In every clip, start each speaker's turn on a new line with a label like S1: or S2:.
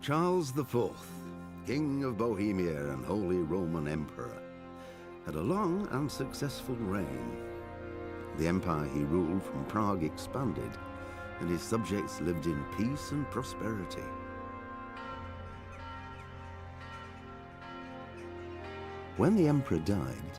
S1: Charles IV, King of Bohemia and Holy Roman Emperor, had a long and successful reign. The empire he ruled from Prague expanded, and his subjects lived in peace and prosperity. When the emperor died,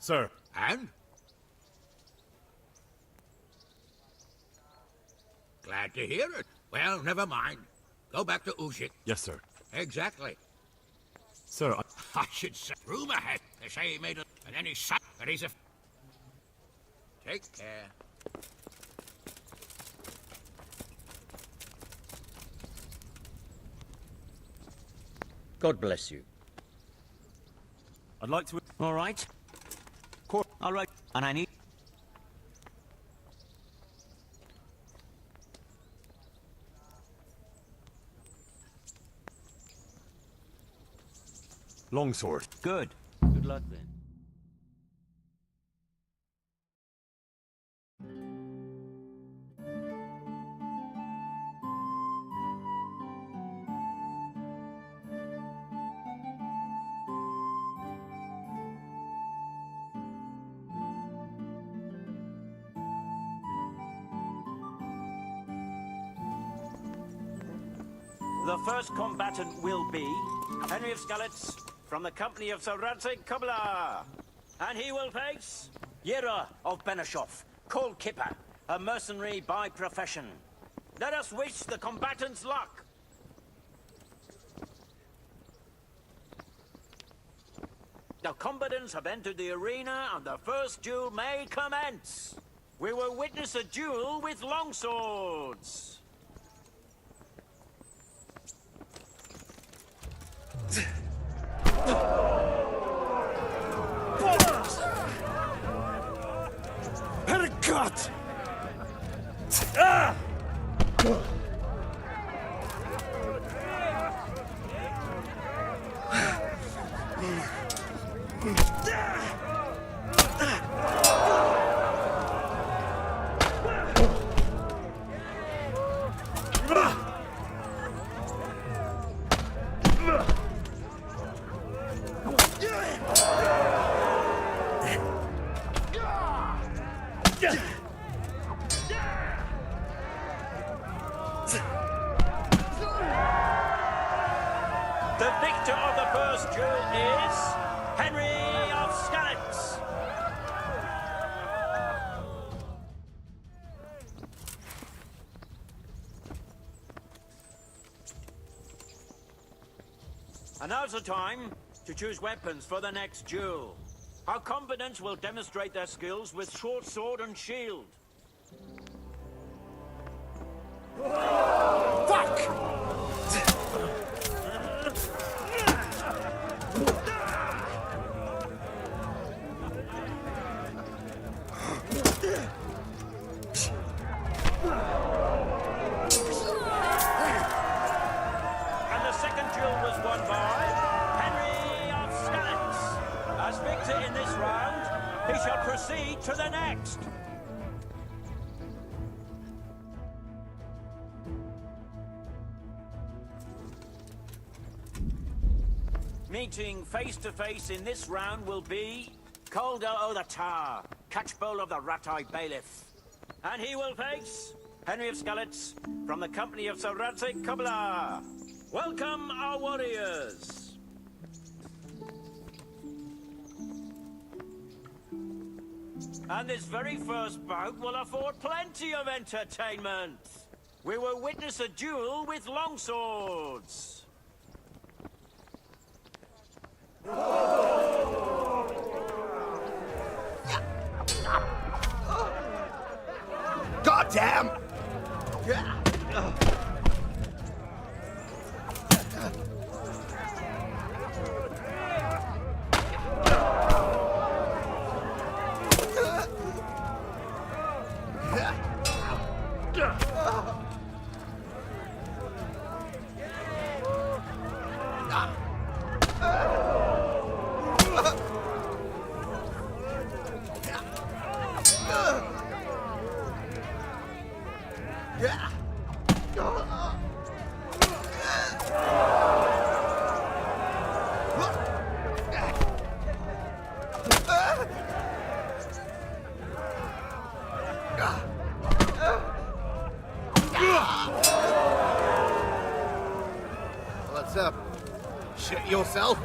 S2: Sir.
S3: And? Glad to hear it. Well, never mind. Go back to Ushik.
S2: Yes, sir.
S3: Exactly.
S2: Sir,
S3: I should say. Rumor has. They say he made it, and then he shot, and he's a. Take care.
S4: God bless you.
S2: I'd like to...
S4: All right. All right. And I need...
S2: Longsword.
S4: Good. Good luck then.
S5: The first combatant will be Henry of Skalitz from the company of Sir Radzig Kobyla. And he will face Yera of Benishov, called Kipper, a mercenary by profession. Let us wish the combatants luck. The combatants have entered the arena and the first duel may commence. We will witness a duel with longswords.
S2: What?
S5: The victor of the first duel is Henry of Skalitz. And now's the time to choose weapons for the next duel. Our combatants will demonstrate their skills with short sword and shield. And the second duel was won by Henry of Skalitz. As victor in this round, he shall proceed to the next. Meeting face to face in this round will be Calder o' the Tower, Catchbowl of the Rat-Eye Bailiff. And he will face Henry of Skalitz from the company of Sir Radzig Kobyla. Welcome, our warriors. And this very first bout will afford plenty of entertainment. We will witness a duel with longswords.
S1: Goddamn! What's up? Shit yourself?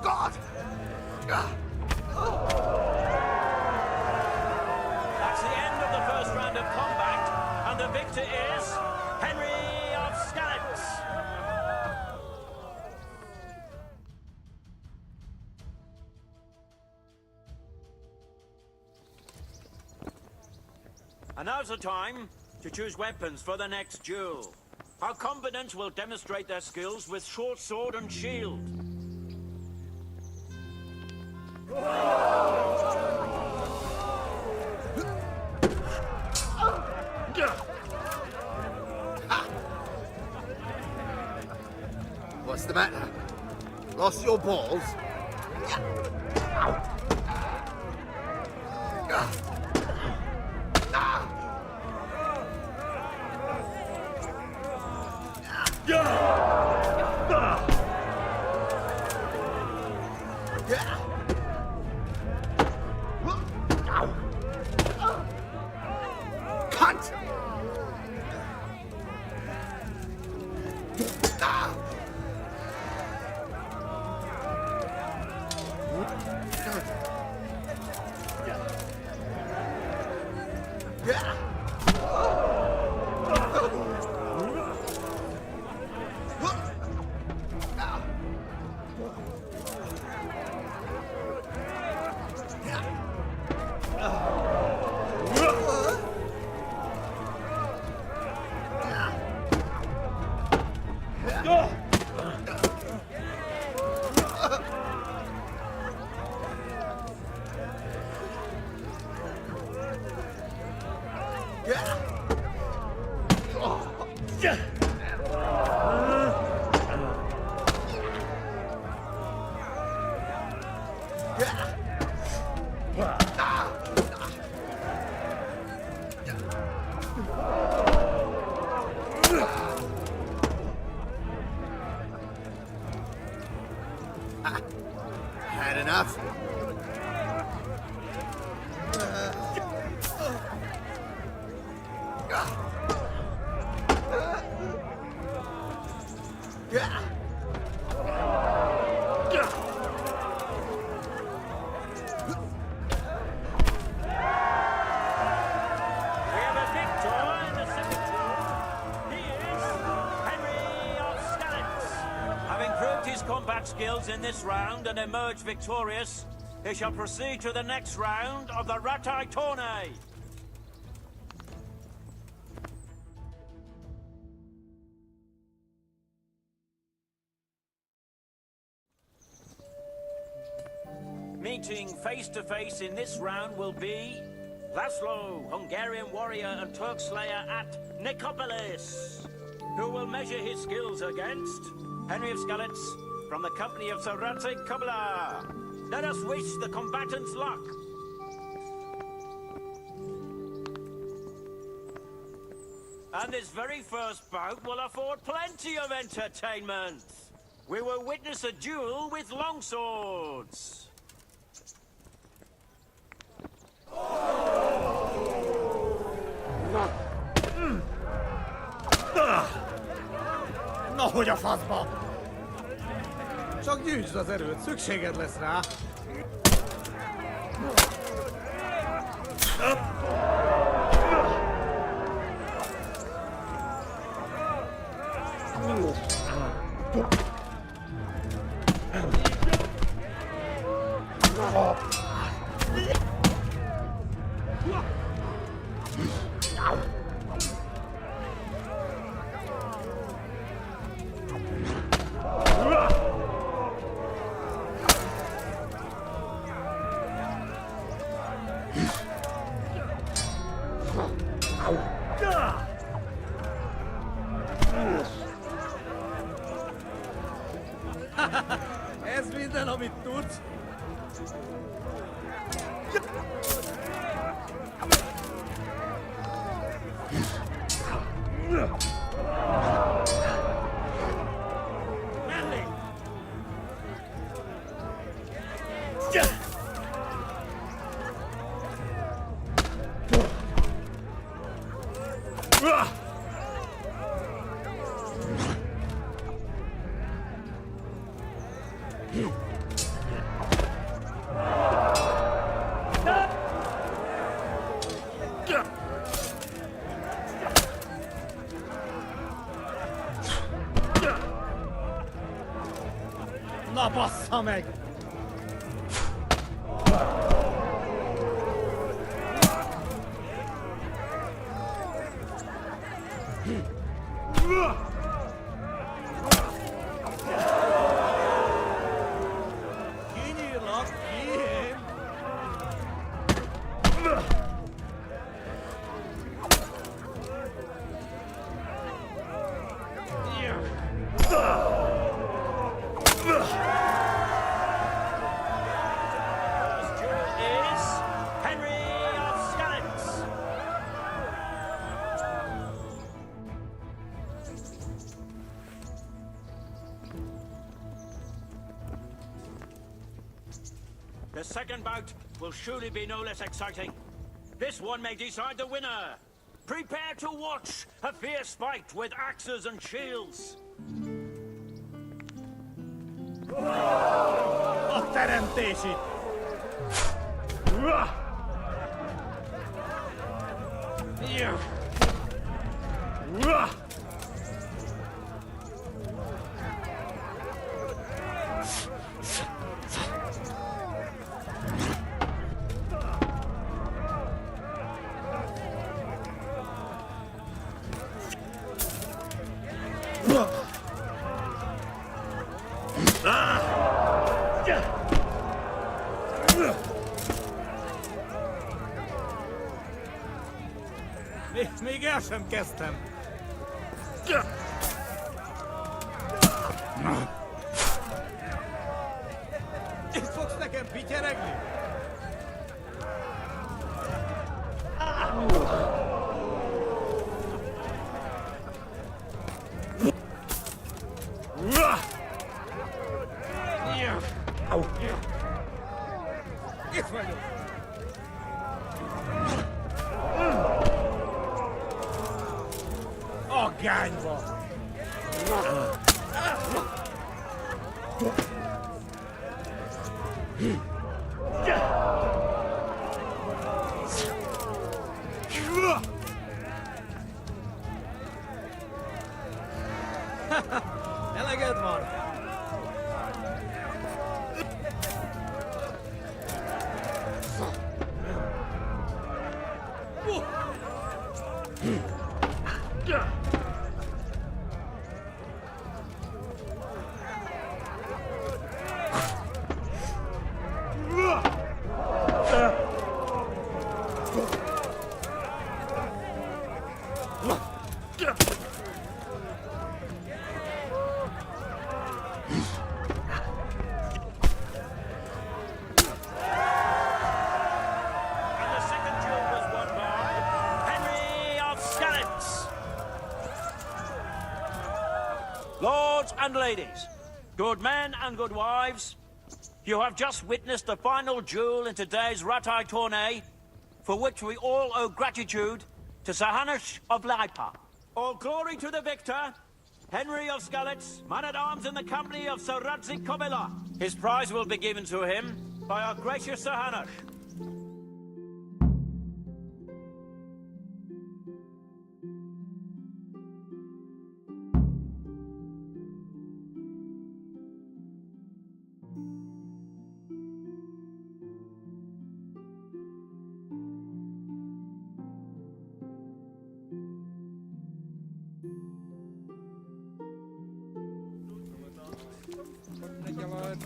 S1: God!
S5: That's the end of the first round of combat, and the victor is Henry of Skalitz. And now's the time to choose weapons for the next duel. Our combatants will demonstrate their skills with short sword and shield.
S1: What's the matter? Lost your balls? Cunt! Had enough?
S5: We have a victor in the cemetery. He is Henry of Skalitz. Having proved his combat skills in this round and emerged victorious, he shall proceed to the next round of the Ratai Tourney. Meeting face to face in this round will be Laszlo, Hungarian warrior and Turk slayer at Nicopolis, who will measure his skills against Henry of Skalitz from the company of Sir Radzig Kobyla. Let us wish the combatants luck. And this very first bout will afford plenty of entertainment. We will witness a duel with longswords.
S6: Na, hogy a faszba! Csak gyűjtsd az erőt, szükséged lesz rá. Ez minden, amit tudsz?
S5: Mellé!
S6: Na bassza meg! Kinyírlak, kiém!
S5: First duel is Henry of Skalitz. The second bout will surely be no less exciting. This one may decide the winner. Prepare to watch a fierce fight with axes and shields.
S6: A teremtés itt! Még el sem kezdtem. Itt fogsz nekem pityeregni? Yeah. Itt vagyok. Agányba! Eleged van?
S5: And the second duel was won by Henry of Skalitz. Lords and ladies, good men and good wives, you have just witnessed the final duel in today's Ratai tourney, for which we all owe gratitude to Sir Hanush of Laipa. All glory to the victor, Henry of Skalitz, man-at-arms in the company of Sir Radzik Kobila. His prize will be given to him by our gracious Sir Hanush.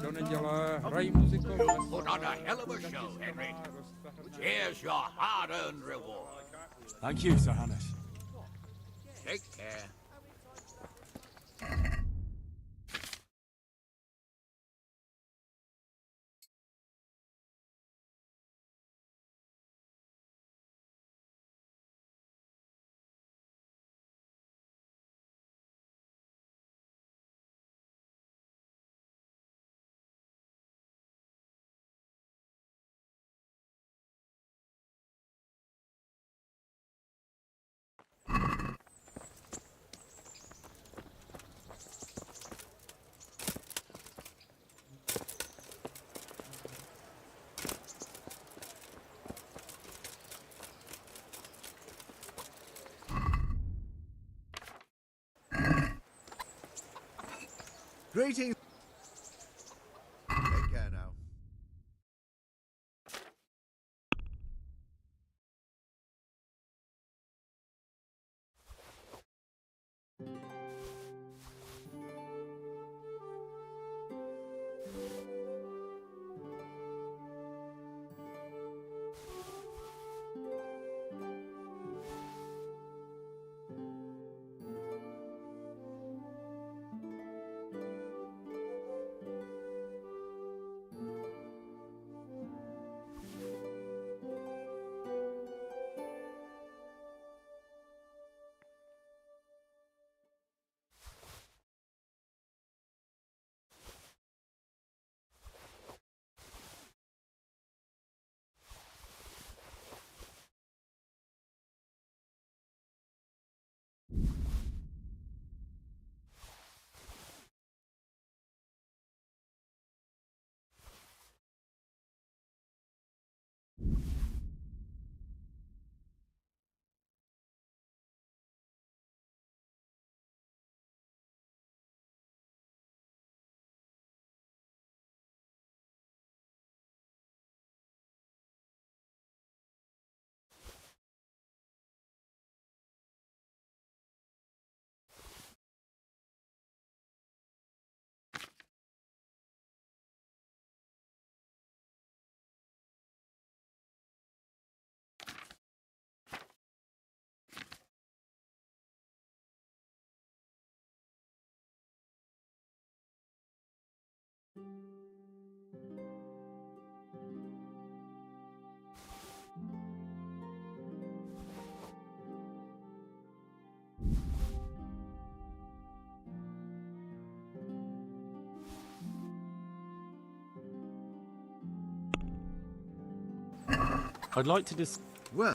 S6: To neděle, hrají muziku.
S3: Put on a hell of a show, Henry. Here's your hard-earned reward.
S2: Thank you, Sir Hanush.
S3: Take care.
S1: Greetings. Take care now.
S2: I'd like to
S1: Well,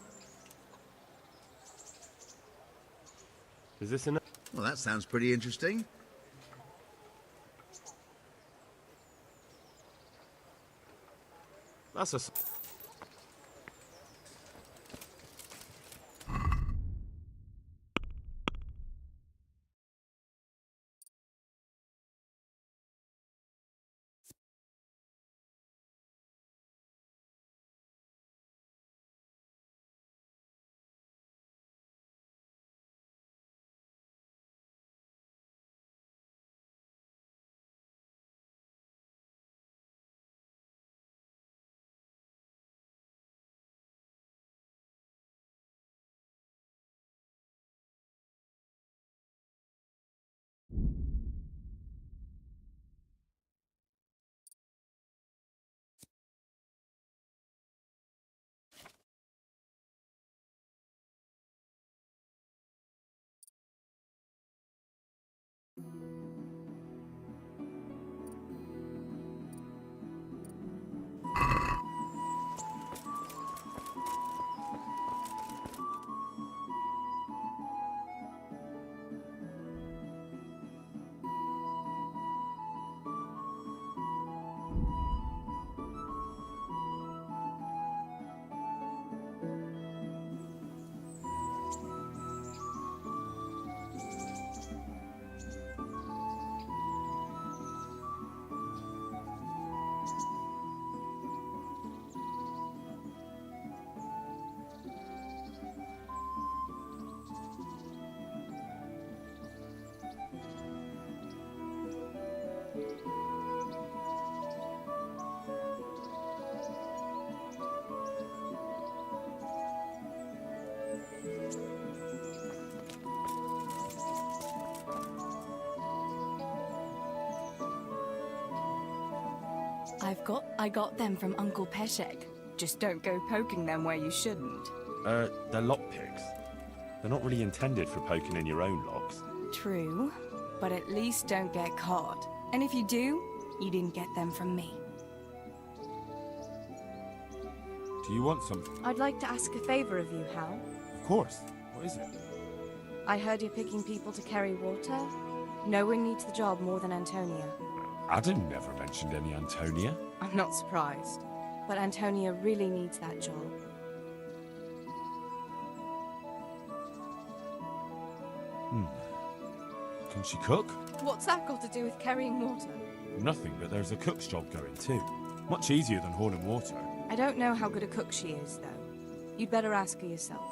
S2: Is this enough?
S1: well, that sounds pretty interesting.
S2: That's a...
S7: I got them from Uncle Peshek. Just don't go poking them where you shouldn't.
S2: They're lockpicks. They're not really intended for poking in your own locks.
S7: True, but at least don't get caught. And if you do, you didn't get them from me.
S2: Do you want something?
S8: I'd like to ask a favor of you, Hal.
S2: Of course. What is it?
S8: I heard you're picking people to carry water. No one needs the job more than Antonia.
S2: Adam never mentioned any Antonia.
S8: I'm not surprised, but Antonia really needs that job.
S2: Can she cook?
S8: What's that got to do with carrying water?
S2: Nothing, but there's a cook's job going too. Much easier than hauling water.
S8: I don't know how good a cook she is, though. You'd better ask her yourself.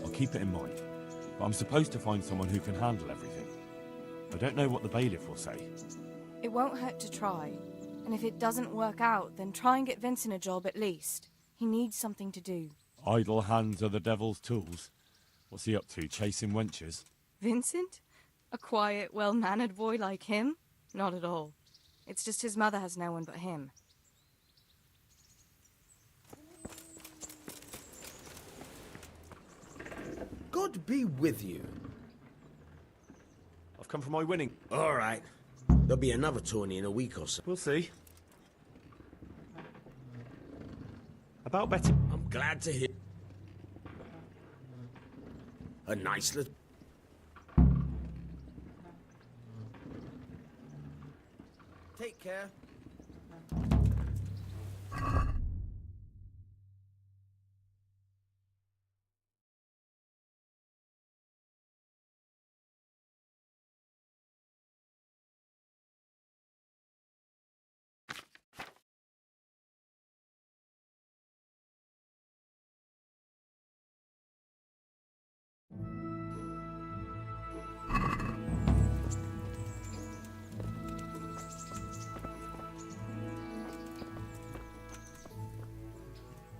S2: I'll keep it in mind. But I'm supposed to find someone who can handle everything. I don't know what the bailiff will say.
S8: It won't hurt to try. And if it doesn't work out, then try and get Vincent a job at least. He needs something to do.
S2: Idle hands are the devil's tools. What's he up to, chasing wenches?
S8: Vincent? A quiet, well-mannered boy like him? Not at all. It's just his mother has no one but him.
S6: God be with you.
S2: I've come for my winning.
S9: All right. There'll be another tourney in a week or so.
S2: We'll see. About Betty.
S9: I'm glad to hear. A nice little...
S6: Take care.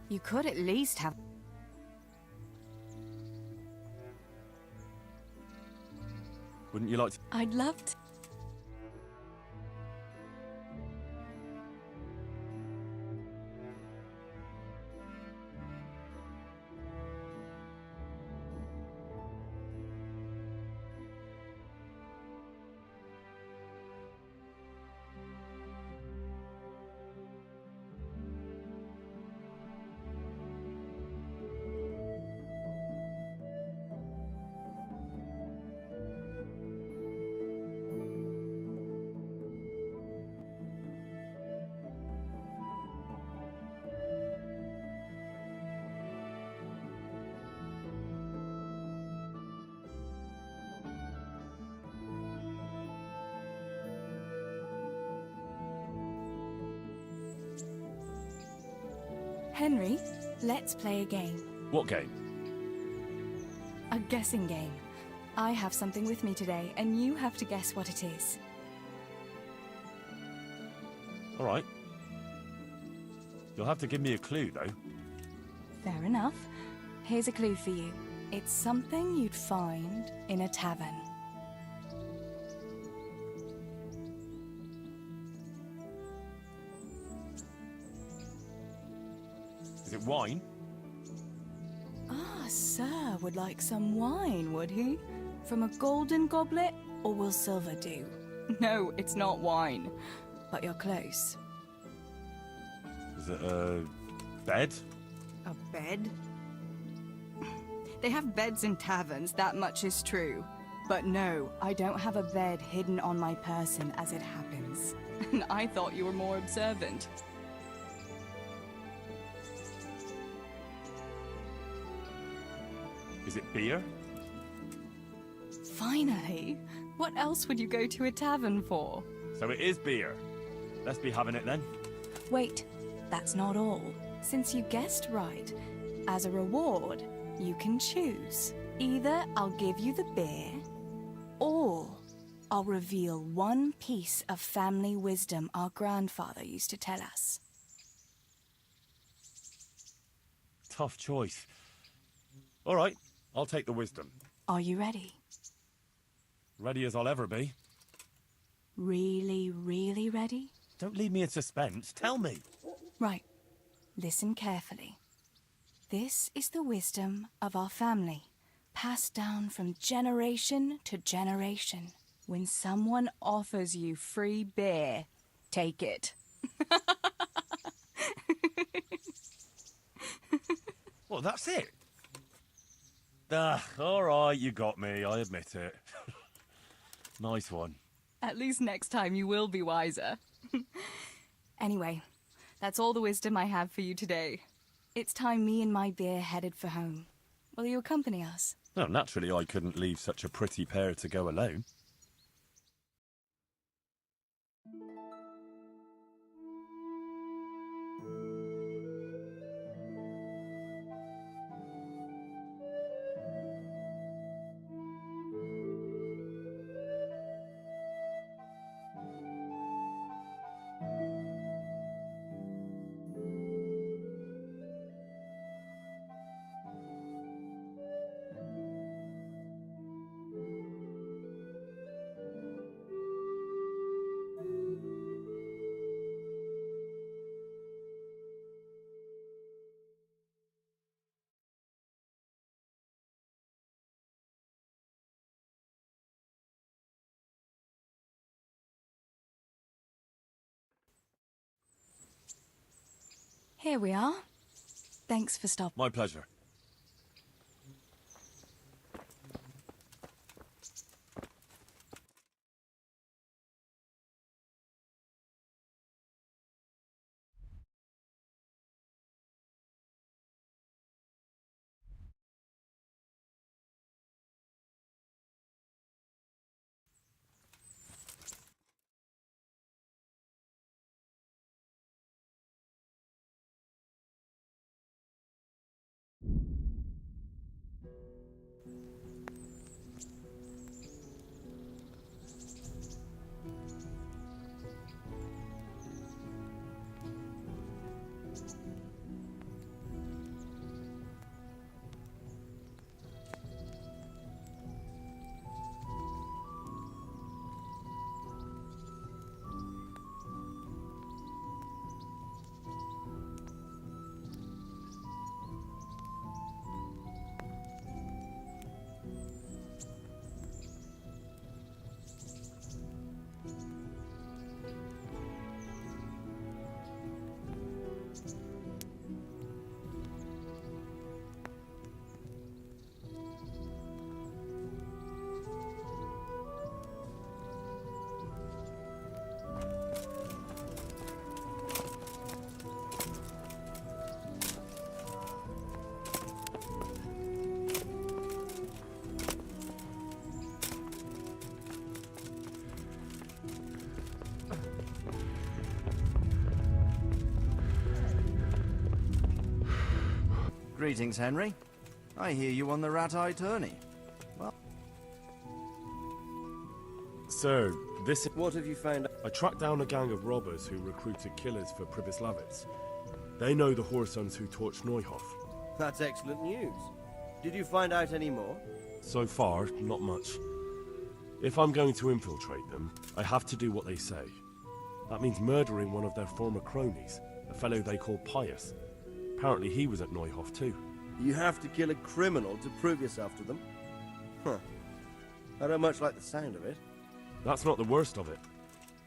S7: You could at least have...
S2: Wouldn't you like to...
S7: I'd love to.
S8: Henry, let's play a game.
S2: What game?
S8: A guessing game. I have something with me today, and you have to guess what it is.
S2: All right. You'll have to give me a clue, though.
S8: Fair enough. Here's a clue for you. It's something you'd find in a tavern.
S2: Is it wine?
S8: Ah, sir would like some wine, would he? From a golden goblet, or will silver do? No, it's not wine. But you're close.
S2: Is it a bed?
S8: A bed? They have beds in taverns, that much is true. But no, I don't have a bed hidden on my person as it happens. And I thought you were more observant.
S2: Is it beer?
S8: Finally! What else would you go to a tavern for?
S2: So it is beer. Let's be having it then.
S8: Wait, that's not all. Since you guessed right, as a reward, you can choose. Either I'll give you the beer, or I'll reveal one piece of family wisdom our grandfather used to tell us.
S2: Tough choice. All right, I'll take the wisdom.
S8: Are you ready?
S2: Ready as I'll ever be.
S8: Really, really ready?
S2: Don't leave me in suspense. Tell me.
S8: Right. Listen carefully. This is the wisdom of our family, passed down from generation to generation. When someone offers you free beer, take it.
S2: Well, that's it. All right, you got me. I admit it. Nice one.
S8: At least next time you will be wiser. Anyway, that's all the wisdom I have for you today. It's time me and my beer headed for home. Will you accompany us?
S2: Well, naturally, I couldn't leave such a pretty pair to go alone.
S8: Here we are. Thanks for stopping.
S2: My pleasure.
S10: Greetings, Henry. I hear you on the rat-eye tourney. Well,
S2: Sir, this...
S11: What have you found?
S2: I tracked down a gang of robbers who recruited killers for Pribyslavitz. They know the Horsons who torched Neuhof.
S11: That's excellent news. Did you find out any more?
S2: So far, not much. If I'm going to infiltrate them, I have to do what they say. That means murdering one of their former cronies, a fellow they call Pius. Apparently he was at Neuhof too.
S11: You have to kill a criminal to prove yourself to them? Huh. I don't much like the sound of it.
S2: That's not the worst of it.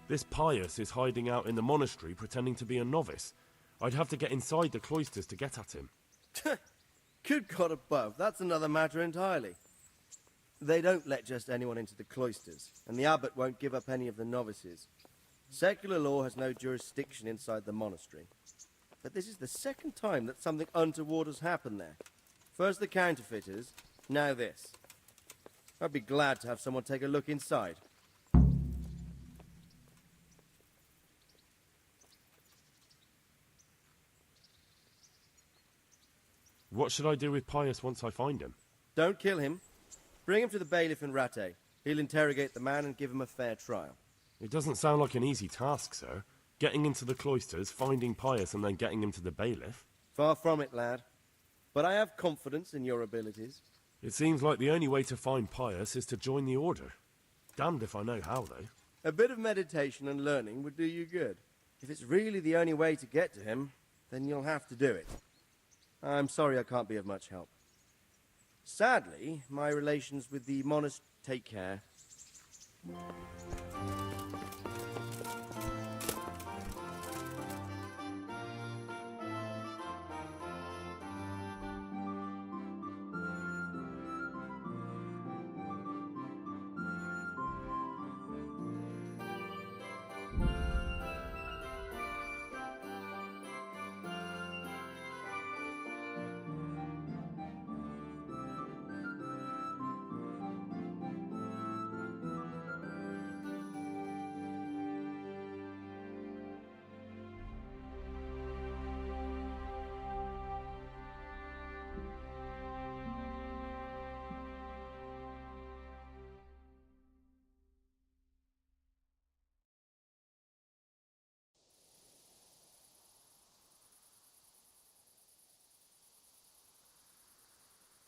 S2: This Pius is hiding out in the monastery pretending to be a novice. I'd have to get inside the cloisters to get at him.
S11: Good God above, that's another matter entirely. They don't let just anyone into the cloisters, and the abbot won't give up any of the novices. Secular law has no jurisdiction inside the monastery. But this is the second time that something untoward has happened there. First the counterfeiters, now this. I'd be glad to have someone take a look inside.
S2: What should I do with Pius once I find him?
S11: Don't kill him. Bring him to the bailiff in Rattay. He'll interrogate the man and give him a fair trial.
S2: It doesn't sound like an easy task, sir. Getting into the cloisters, finding Pius, and then getting him to the bailiff.
S11: Far from it, lad. But I have confidence in your abilities.
S2: It seems like the only way to find Pius is to join the order. Damned if I know how, though.
S11: A bit of meditation and learning would do you good. If it's really the only way to get to him, then you'll have to do it. I'm sorry I can't be of much help. Sadly, my relations with the monastery... Take care.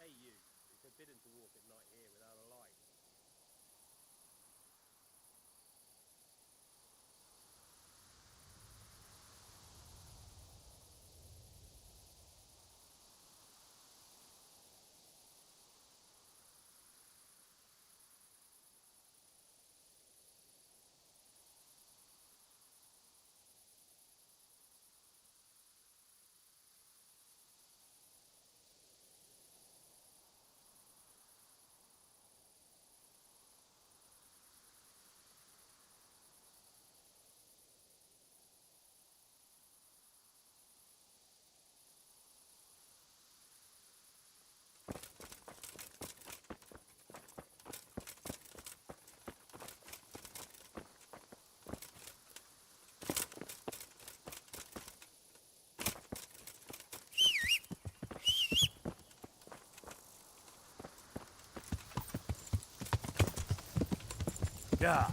S11: Hey you, it's forbidden to walk at night here without a light.
S10: yeah.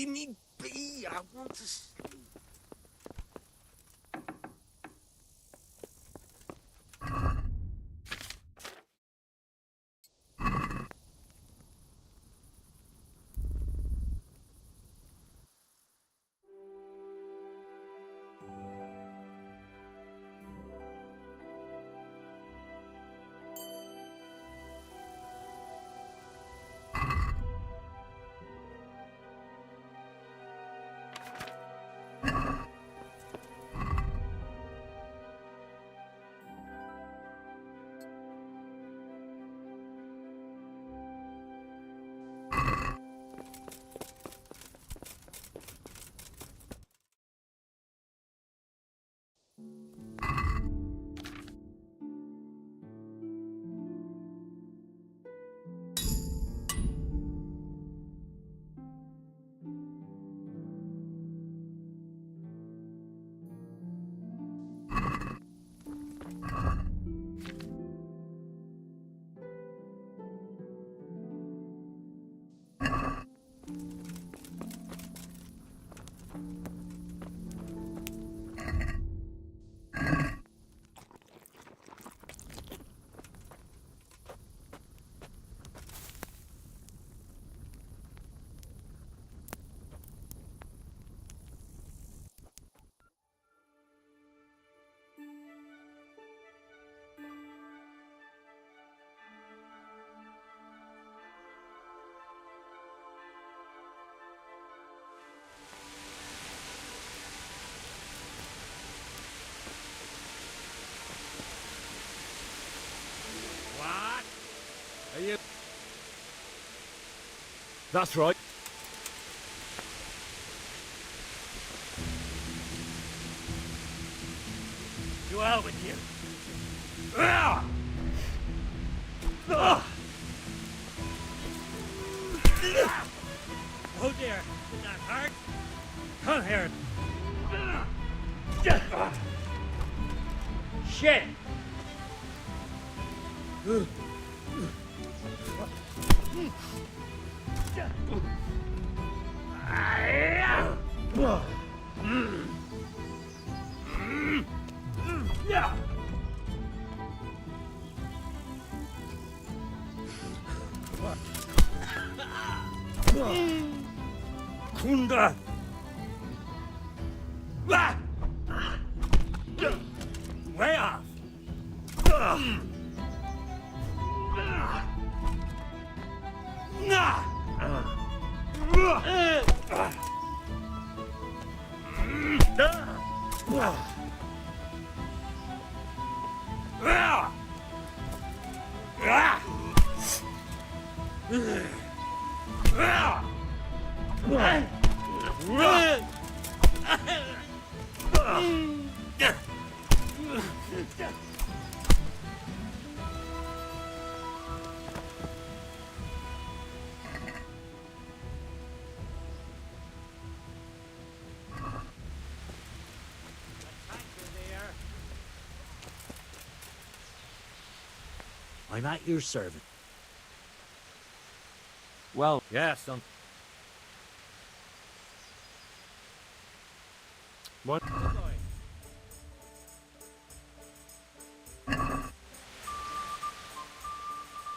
S9: leaving me be. I want to sleep.
S2: Are you? That's right.
S5: To hell with you. Ah! Ah! Oh dear, did that hurt? Come here. Shit! Kunda! Way off!
S4: I'm at your service.
S5: Well, yes, son.
S2: What?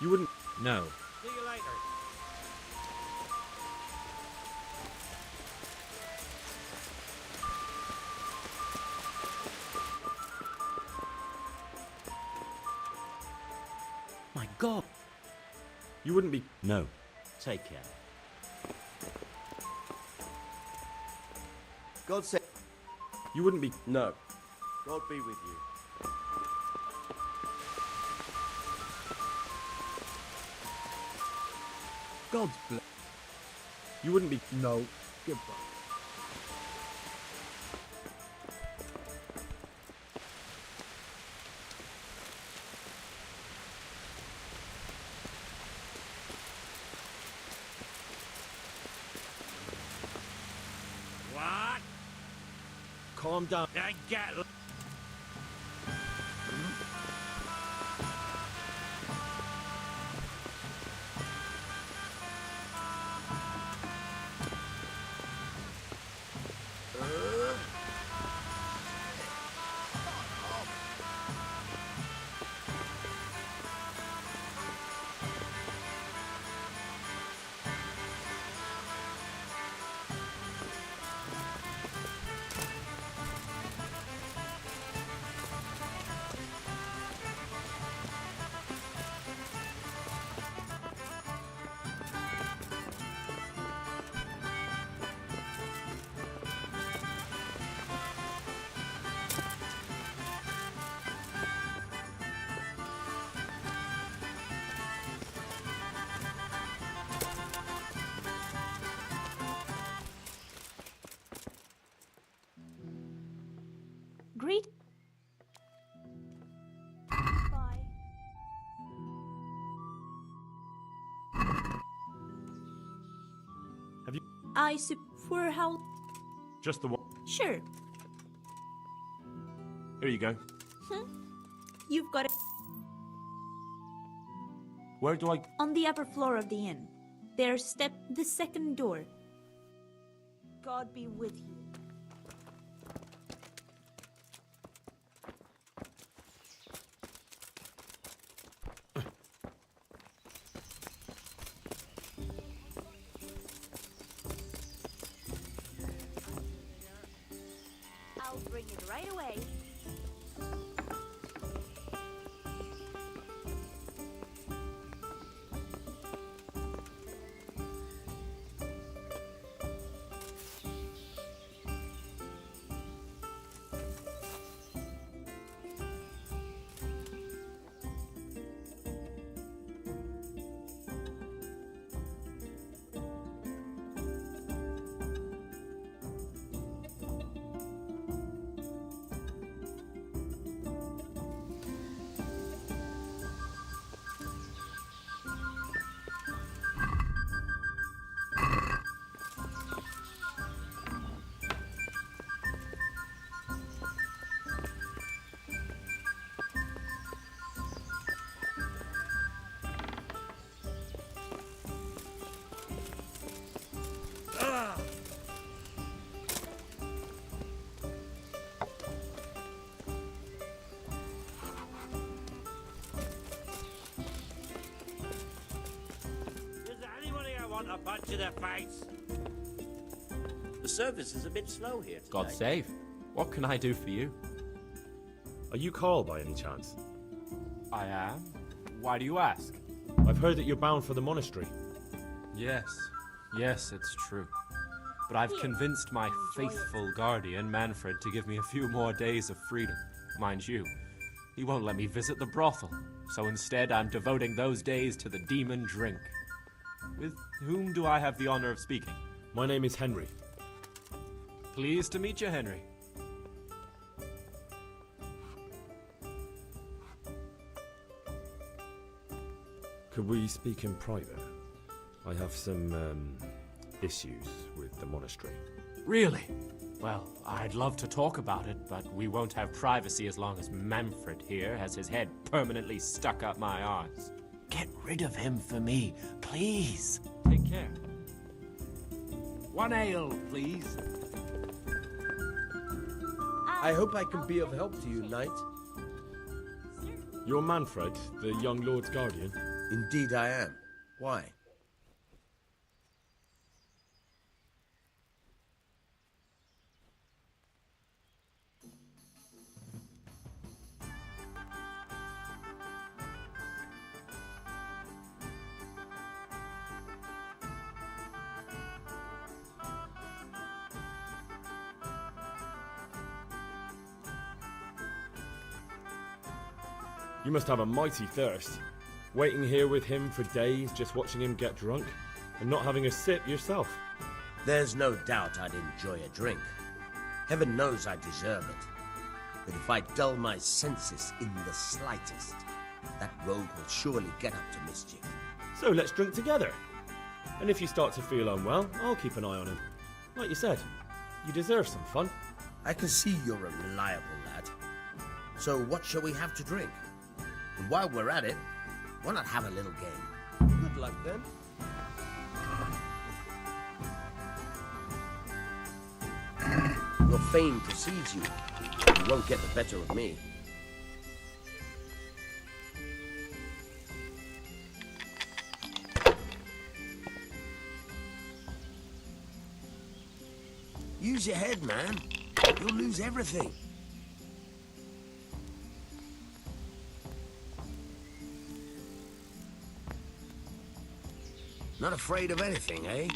S2: You wouldn't.
S4: No.
S5: See you later.
S4: My God.
S2: You wouldn't be.
S4: No. Take care.
S11: God save.
S2: You wouldn't be.
S11: No. God be with you.
S6: God's bless.
S2: You wouldn't be.
S6: No. Goodbye.
S5: What?
S2: Calm down.
S5: I get.
S12: Greet. Bye.
S2: Have you...
S12: I for how...
S2: Just the one?
S12: Sure.
S2: Here you go.
S12: You've got it.
S2: Where do I...
S12: On the upper floor of the inn. There's the second door. God be with you. I'll bring it right away.
S5: A punch in the face. The service is a bit slow here today.
S13: God save. What can I do for you?
S2: Are you Carl by any chance?
S13: I am. Why do you ask?
S2: I've heard that you're bound for the monastery.
S13: Yes. Yes, it's true. But I've convinced my faithful guardian, Manfred, to give me a few more days of freedom. Mind you, he won't let me visit the brothel. So instead, I'm devoting those days to the demon drink. With whom do I have the honor of speaking?
S2: My name is Henry.
S13: Pleased to meet you, Henry.
S2: Could we speak in private? I have some, issues with the monastery.
S13: Really? Well, I'd love to talk about it, but we won't have privacy as long as Manfred here has his head permanently stuck up my arse. Get rid of him for me, please. Take care. One ale, please.
S6: I hope I can be of help to you, knight.
S2: You're Manfred, the young lord's guardian?
S9: Indeed I am. Why?
S2: You must have a mighty thirst. Waiting here with him for days, just watching him get drunk, and not having a sip yourself.
S9: There's no doubt I'd enjoy a drink. Heaven knows I deserve it. But if I dull my senses in the slightest, that rogue will surely get up to mischief.
S2: So let's drink together. And if you start to feel unwell, I'll keep an eye on him. Like you said, you deserve some fun.
S9: I can see you're a reliable lad. So what shall we have to drink? And while we're at it, why not have a little game?
S6: Good luck, then.
S9: Your fame precedes you. You won't get the better of me. Use your head, man. You'll lose everything. Not afraid of anything, eh?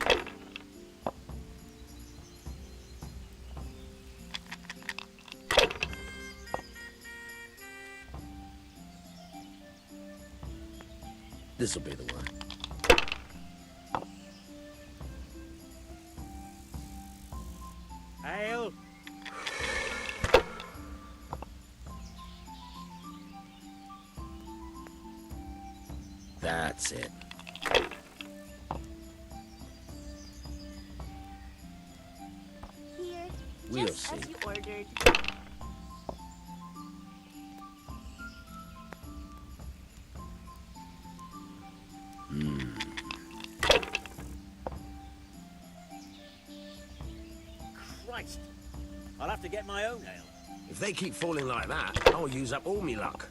S9: This'll be the one.
S5: Ale.
S9: That's it.
S12: Here,
S9: We'll
S12: just
S9: see.
S12: as you ordered.
S5: Christ! I'll have to get my own ale.
S9: If they keep falling like that, I'll use up all me luck.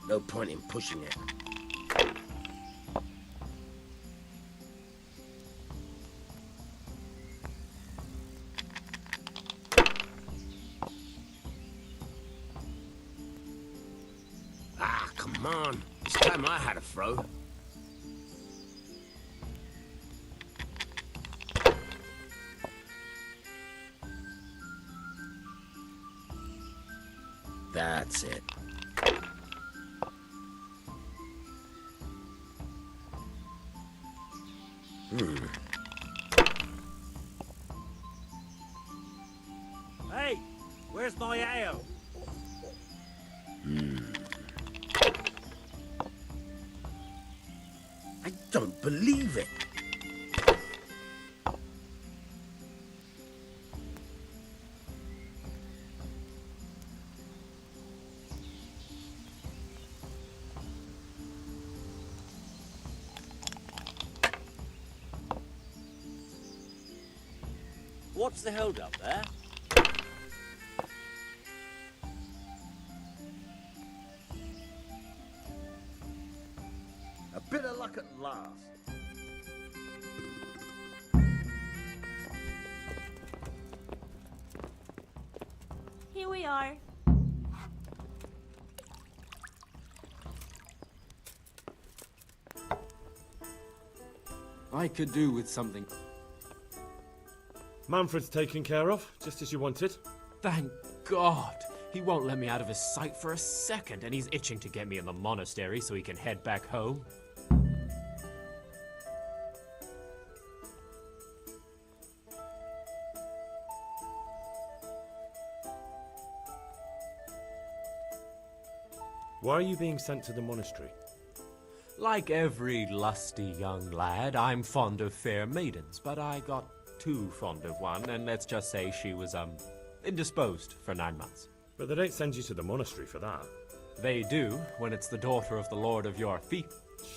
S9: No point in pushing it. Ah, come on. It's time I had a throw. That's it.
S5: Hey, where's my ale?
S9: I don't believe it.
S5: What's the hold-up there?
S9: A bit of luck at last.
S12: Here we are.
S13: I could do with something.
S2: Manfred's taken care of, just as you wanted.
S13: Thank God! He won't let me out of his sight for a second, and he's itching to get me in the monastery so he can head back home.
S2: Why are you being sent to the monastery?
S13: Like every lusty young lad, I'm fond of fair maidens, but I got too fond of one, and let's just say she was, indisposed for 9 months.
S2: But they don't send you to the monastery for that.
S13: They do, when it's the daughter of the Lord of your feet.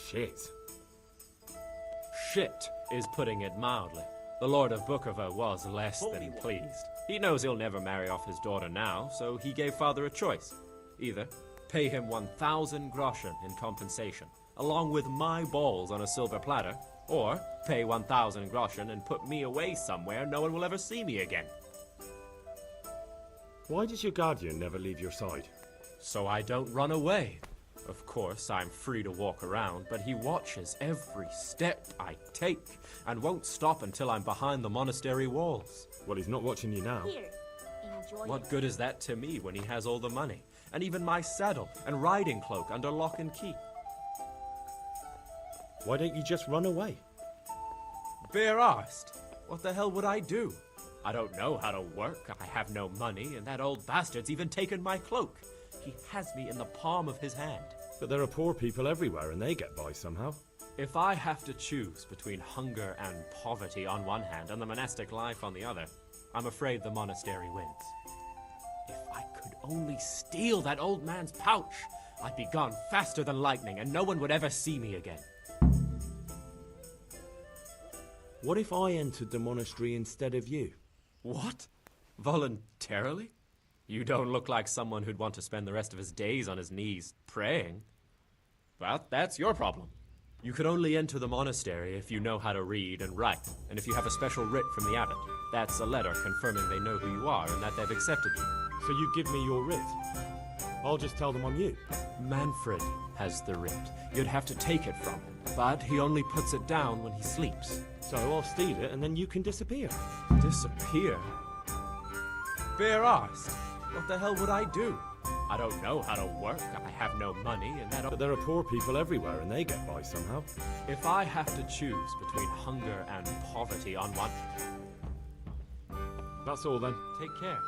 S2: Shit.
S13: Shit is putting it mildly. The Lord of Bukover was less than pleased. He knows he'll never marry off his daughter now, so he gave father a choice. Either pay him 1,000 groschen in compensation, along with my balls on a silver platter, or pay 1,000 groschen and put me away somewhere no one will ever see me again.
S2: Why does your guardian never leave your side?
S13: So I don't run away. Of course, I'm free to walk around, but he watches every step I take and won't stop until I'm behind the monastery walls.
S2: Well, he's not watching you now.
S12: Here, enjoy
S13: What
S12: it.
S13: good is that to me when he has all the money, and even my saddle and riding cloak under lock and key?
S2: Why don't you just run away?
S13: Bare arsed. What the hell would I do? I don't know how to work, I have no money, and that old bastard's even taken my cloak. He has me in the palm of his hand.
S2: But there are poor people everywhere and they get by somehow.
S13: If I have to choose between hunger and poverty on one hand and the monastic life on the other, I'm afraid the monastery wins. If I could only steal that old man's pouch, I'd be gone faster than lightning and no one would ever see me again.
S2: What if I entered the monastery instead of you?
S13: What? Voluntarily? You don't look like someone who'd want to spend the rest of his days on his knees praying. Well, that's your problem. You can only enter the monastery if you know how to read and write, and if you have a special writ from the abbot. That's a letter confirming they know who you are and that they've accepted you.
S2: So you give me your writ? I'll just tell them I'm you.
S13: Manfred has the writ. You'd have to take it from him, but he only puts it down when he sleeps.
S2: So I'll steal it and then you can disappear.
S13: Disappear? Bare arsed. What the hell would I do? I don't know how to work, I have no money, and that...
S2: But there are poor people everywhere and they get by somehow.
S13: If I have to choose between hunger and poverty on one...
S2: That's all then.
S13: Take care.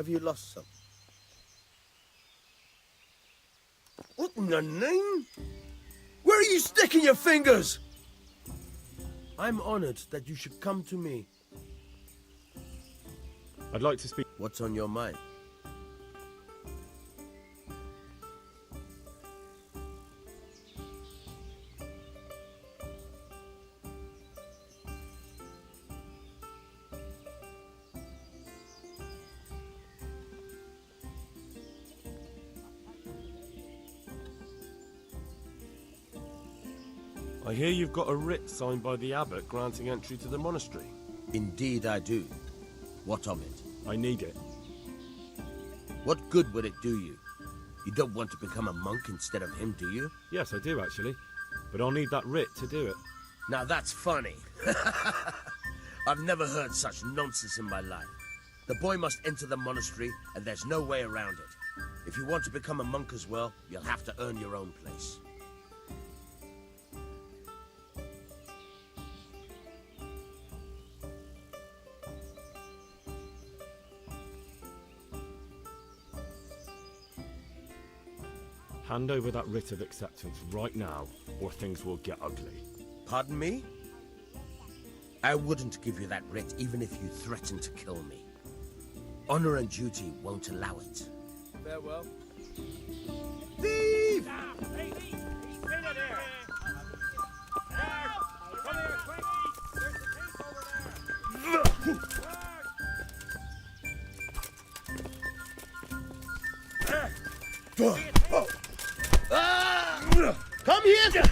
S11: Have you lost some?
S9: What in the name? Where are you sticking your fingers? I'm honored that you should come to me.
S2: I'd like to speak.
S9: What's on your mind?
S2: I hear you've got a writ signed by the abbot granting entry to the monastery.
S9: Indeed I do. What of it?
S2: I need it.
S9: What good would it do you? You don't want to become a monk instead of him, do you?
S2: Yes, I do actually. But I'll need that writ to do it.
S9: Now that's funny. I've never heard such nonsense in my life. The boy must enter the monastery, and there's no way around it. If you want to become a monk as well, you'll have to earn your own place.
S2: Hand over that writ of acceptance right now, or things will get ugly.
S9: Pardon me? I wouldn't give you that writ even if you threatened to kill me. Honor and duty won't allow it.
S6: Farewell.
S9: Thief! Come here!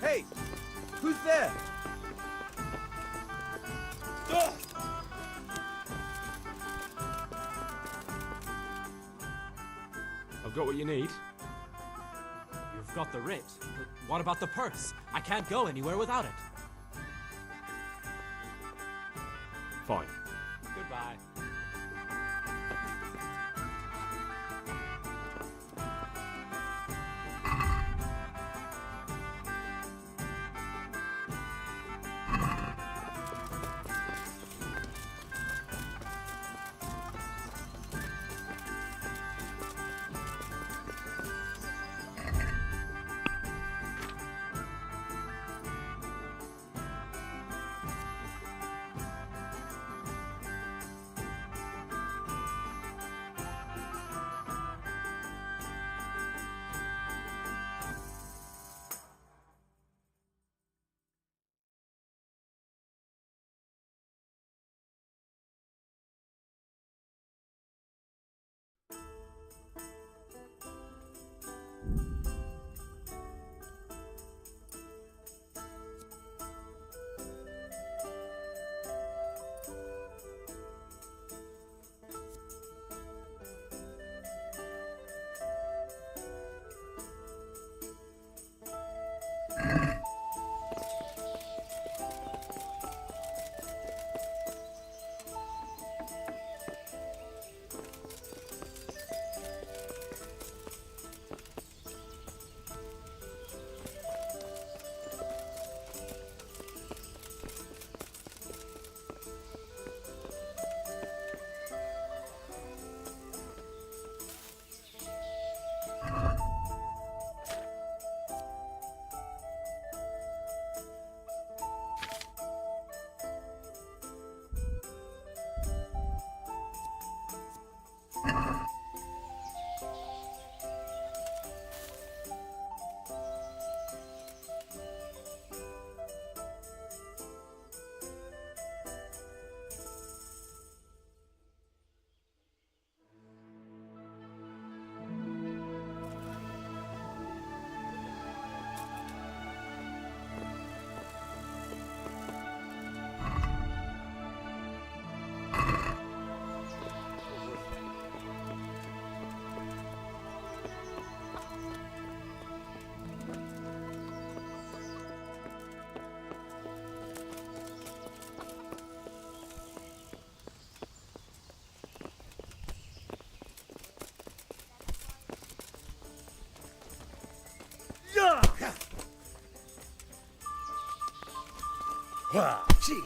S6: Hey! Who's there?
S2: I've got what you need.
S13: You've got the writ, but what about the purse? I can't go anywhere without it.
S2: Fine.
S13: Goodbye.
S9: Gee.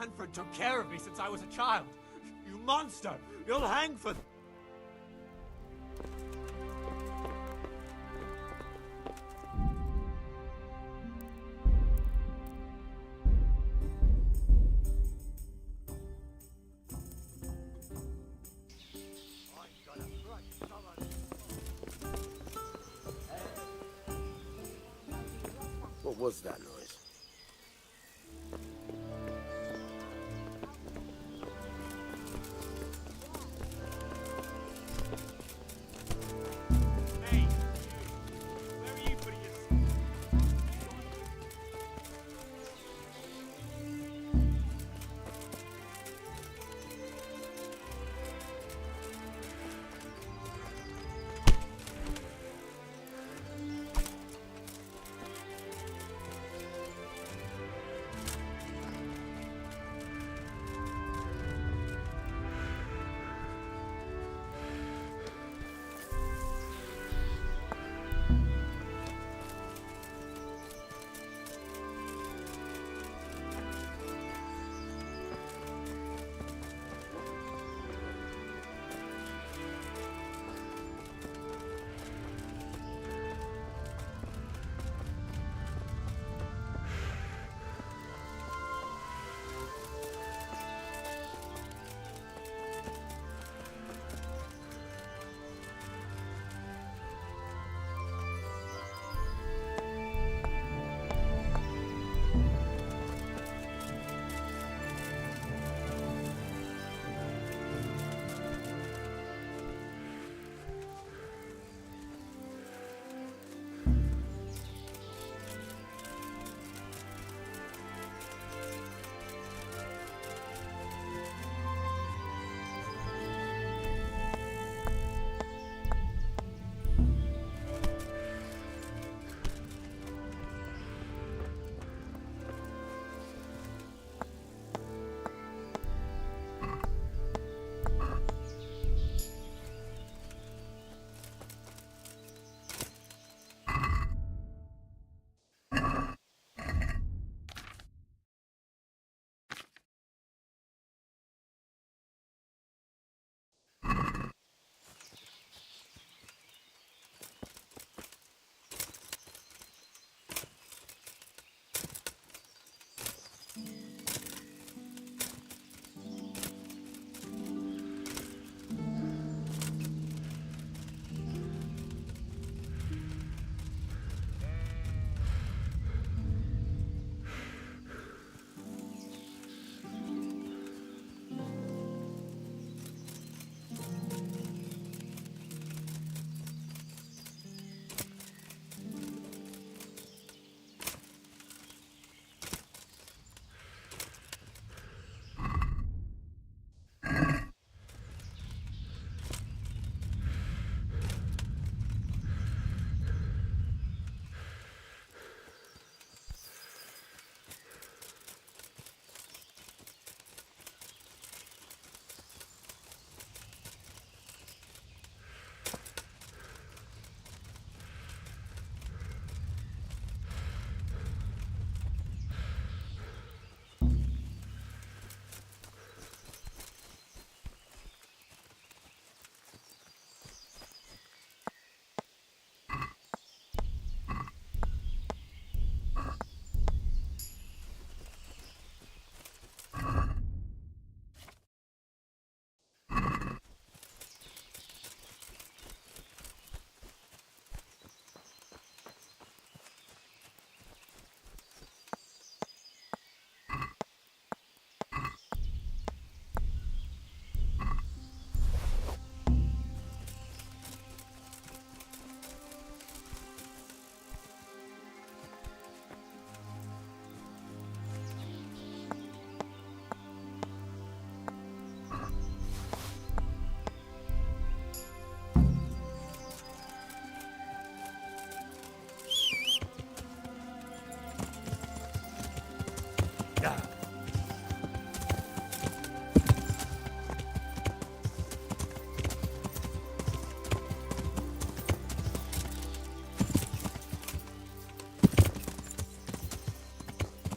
S14: Manfred took care of me since I was a child. You monster! You'll hang for...
S9: What was that noise?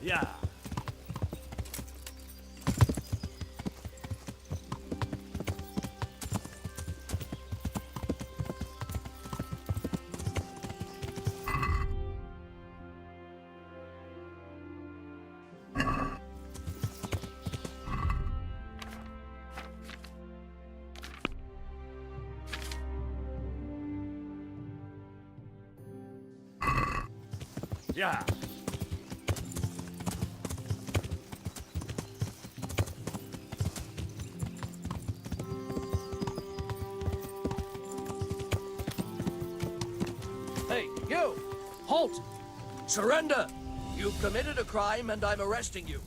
S5: Yeah. Yeah.
S15: Hey, you! Halt! Surrender! You've committed a crime and I'm arresting you.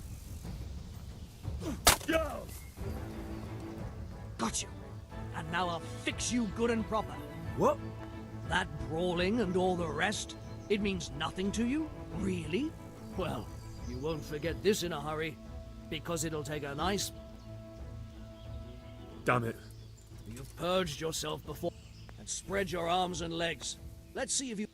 S16: Got you. And now I'll fix you good and proper.
S15: What?
S16: That brawling and all the rest, it means nothing to you? Really? Well, you won't forget this in a hurry, because it'll take a nice...
S2: Damn it.
S16: You've purged yourself before, and spread your arms and legs. Let's see if you...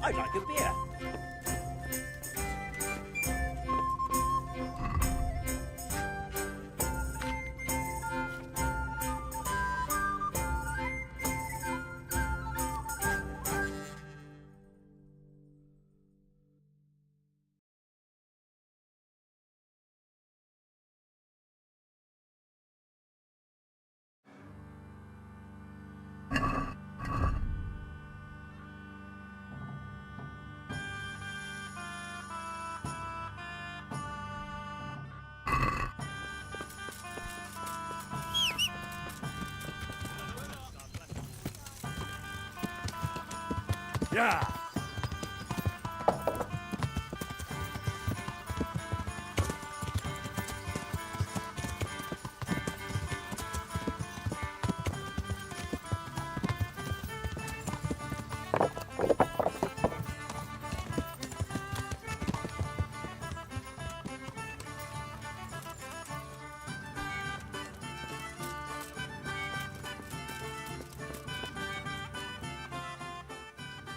S5: I'd like a beer. Yeah.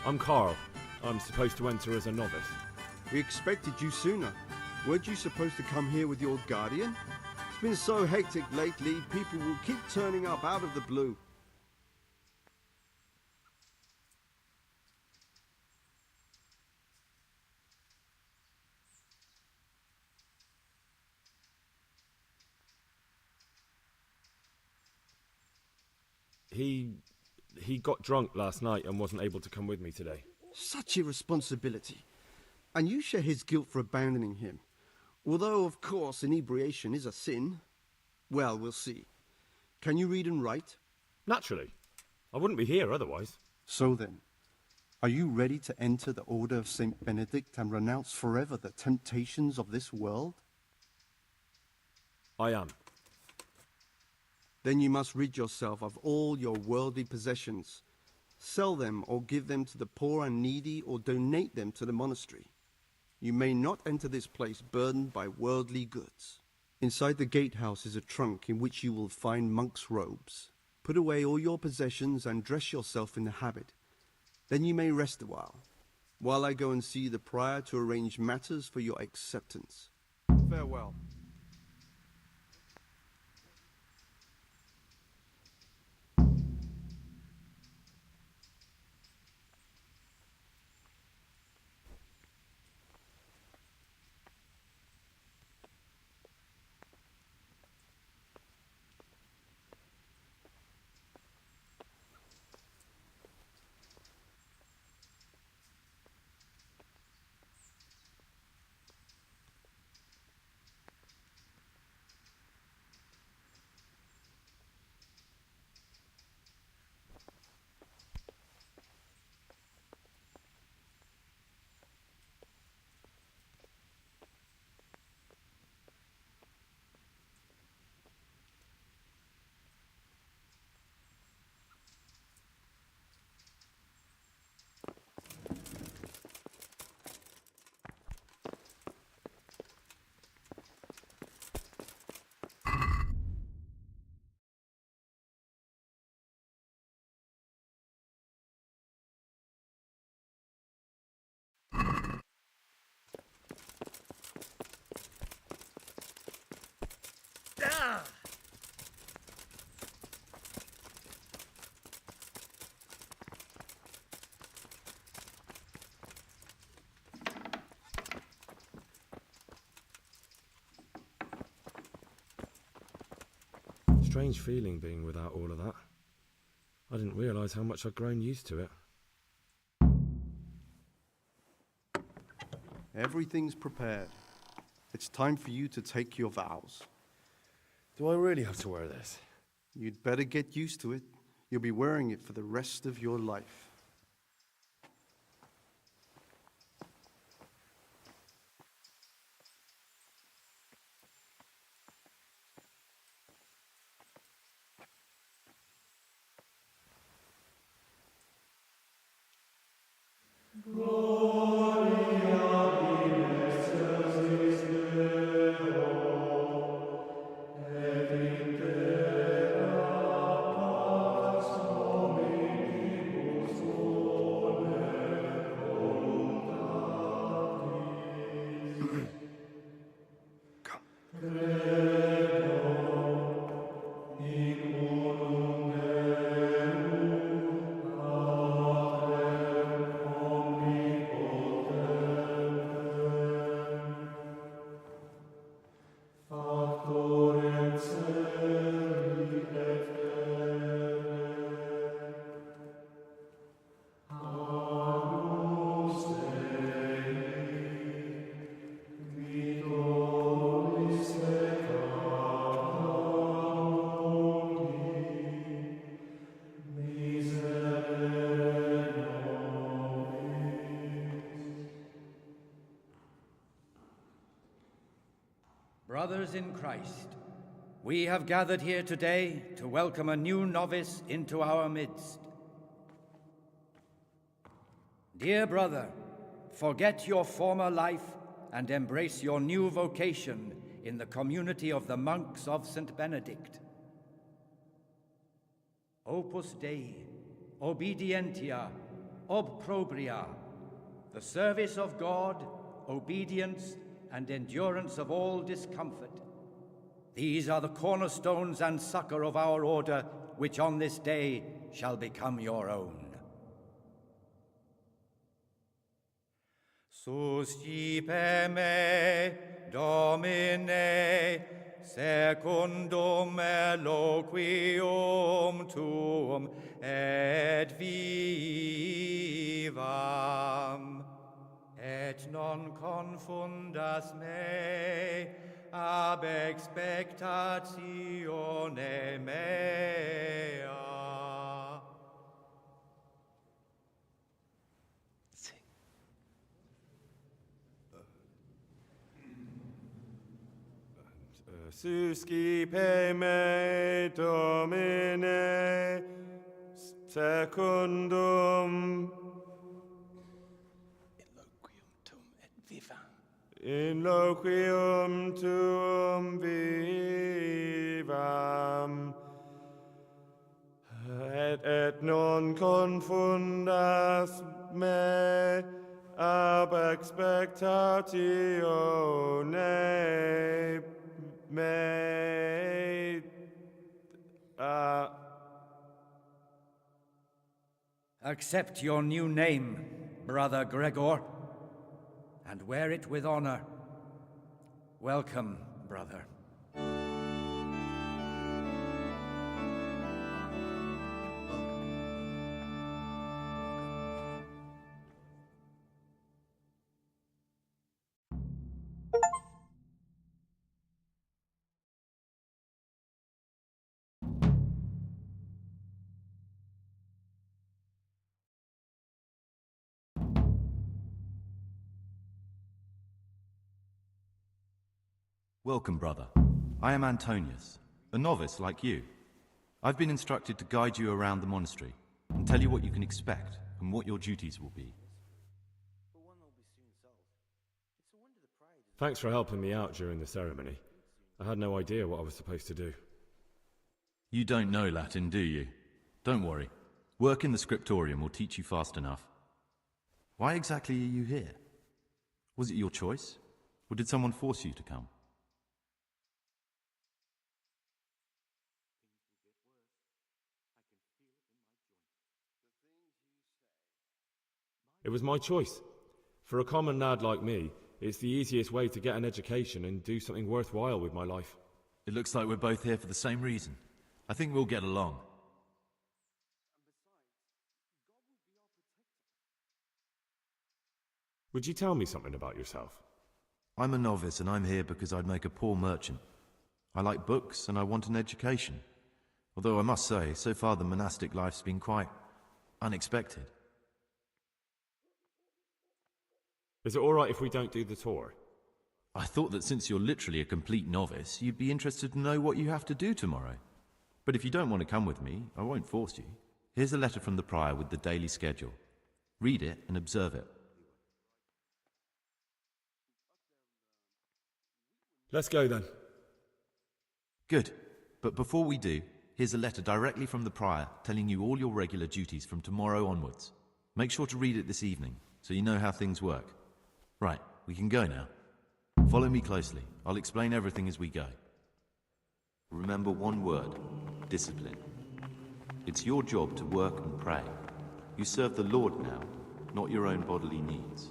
S2: I'm Carl. I'm supposed to enter as a novice.
S17: We expected you sooner. Weren't you supposed to come here with your guardian? It's been so hectic lately, people will keep turning up out of the blue.
S2: He got drunk last night and wasn't able to come with me today.
S17: Such irresponsibility. And you share his guilt for abandoning him. Although, of course, inebriation is a sin. Well, we'll see. Can you read and write?
S2: Naturally. I wouldn't be here otherwise.
S17: So then, Are you ready to enter the Order of St. Benedict and renounce forever the temptations of this world?
S2: I am.
S17: Then you must rid yourself of all your worldly possessions. Sell them or give them to the poor and needy or donate them to the monastery. You may not enter this place burdened by worldly goods. Inside the gatehouse is a trunk in which you will find monk's robes. Put away all your possessions and dress yourself in the habit. Then you may rest a while I go and see the prior to arrange matters for your acceptance.
S6: Farewell.
S2: Strange feeling being without all of that. I didn't realise how much I'd grown used to it.
S17: Everything's prepared. It's time for you to take your vows.
S2: Do I really have to wear this?
S17: You'd better get used to it. You'll be wearing it for the rest of your life.
S18: Brothers in Christ, we have gathered here today to welcome a new novice into our midst. Dear brother, forget your former life and embrace your new vocation in the community of the monks of St. Benedict. Opus Dei, obedientia, obprobria, the service of God, obedience, and endurance of all discomfort. These are the cornerstones and succor of our order, which on this day shall become your own. Suscipe me, Domine, secundum eloquium tuum, et vivam. Et non confundas me ab expectatione mea.
S19: Suscipe me, Domine, secundum in loquium tuum vivam, et non confundas me ab expectatione me.
S18: Accept your new name, Brother Gregor, and wear it with honor. Welcome, brother.
S20: Welcome, brother. I am Antonius, a novice like you. I've been instructed to guide you around the monastery and tell you what you can expect and what your duties will be.
S2: Thanks for helping me out during the ceremony. I had no idea what I was supposed to do.
S20: You don't know Latin, do you? Don't worry. Work in the scriptorium will teach you fast enough. Why exactly are you here? Was it your choice? Or did someone force you to come?
S2: It was my choice. For a common lad like me, it's the easiest way to get an education and do something worthwhile with my life.
S20: It looks like we're both here for the same reason. I think we'll get along.
S2: Would you tell me something about yourself?
S20: I'm a novice and I'm here because I'd make a poor merchant. I like books and I want an education. Although I must say, so far the monastic life's been quite unexpected.
S2: Is it alright if we don't do the tour?
S20: I thought that since you're literally a complete novice, you'd be interested to know what you have to do tomorrow. But if you don't want to come with me, I won't force you. Here's a letter from the prior with the daily schedule. Read it and observe it.
S2: Let's go then.
S20: Good. But before we do, here's a letter directly from the prior telling you all your regular duties from tomorrow onwards. Make sure to read it this evening, so you know how things work. Right, we can go now. Follow me closely. I'll explain everything as we go. Remember one word: discipline. It's your job to work and pray. You serve the Lord now, not your own bodily needs.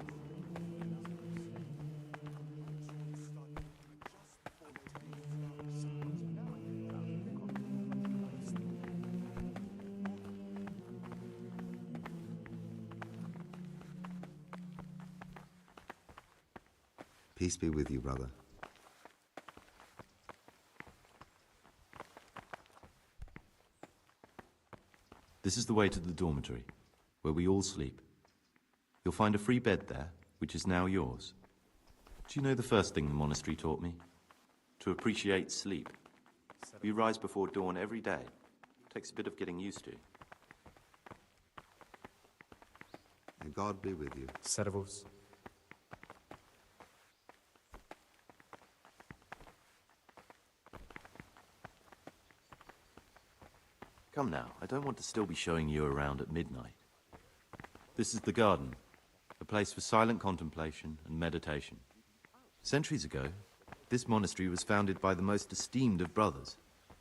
S1: Peace be with you, brother.
S20: This is the way to the dormitory, where we all sleep. You'll find a free bed there, which is now yours. Do you know the first thing the monastery taught me? To appreciate sleep. We rise before dawn every day. Takes a bit of getting used to.
S1: May God be with you.
S13: Servus.
S20: Come now, I don't want to still be showing you around at midnight. This is the garden, a place for silent contemplation and meditation. Centuries ago, this monastery was founded by the most esteemed of brothers,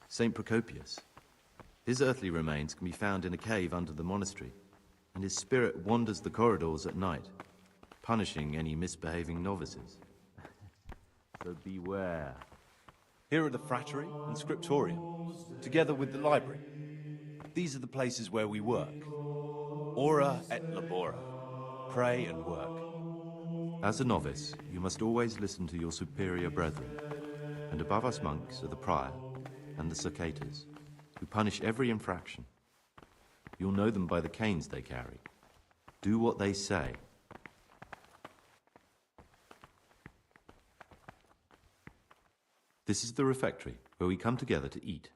S20: Saint Procopius. His earthly remains can be found in a cave under the monastery, and his spirit wanders the corridors at night, punishing any misbehaving novices. So beware. Here are the frattery and scriptorium, together with the library. These are the places where we work. Ora et labora. Pray and work. As a novice, you must always listen to your superior brethren. And above us monks are the prior and the circators, who punish every infraction. You'll know them by the canes they carry. Do what they say. This is the refectory, where we come together to eat.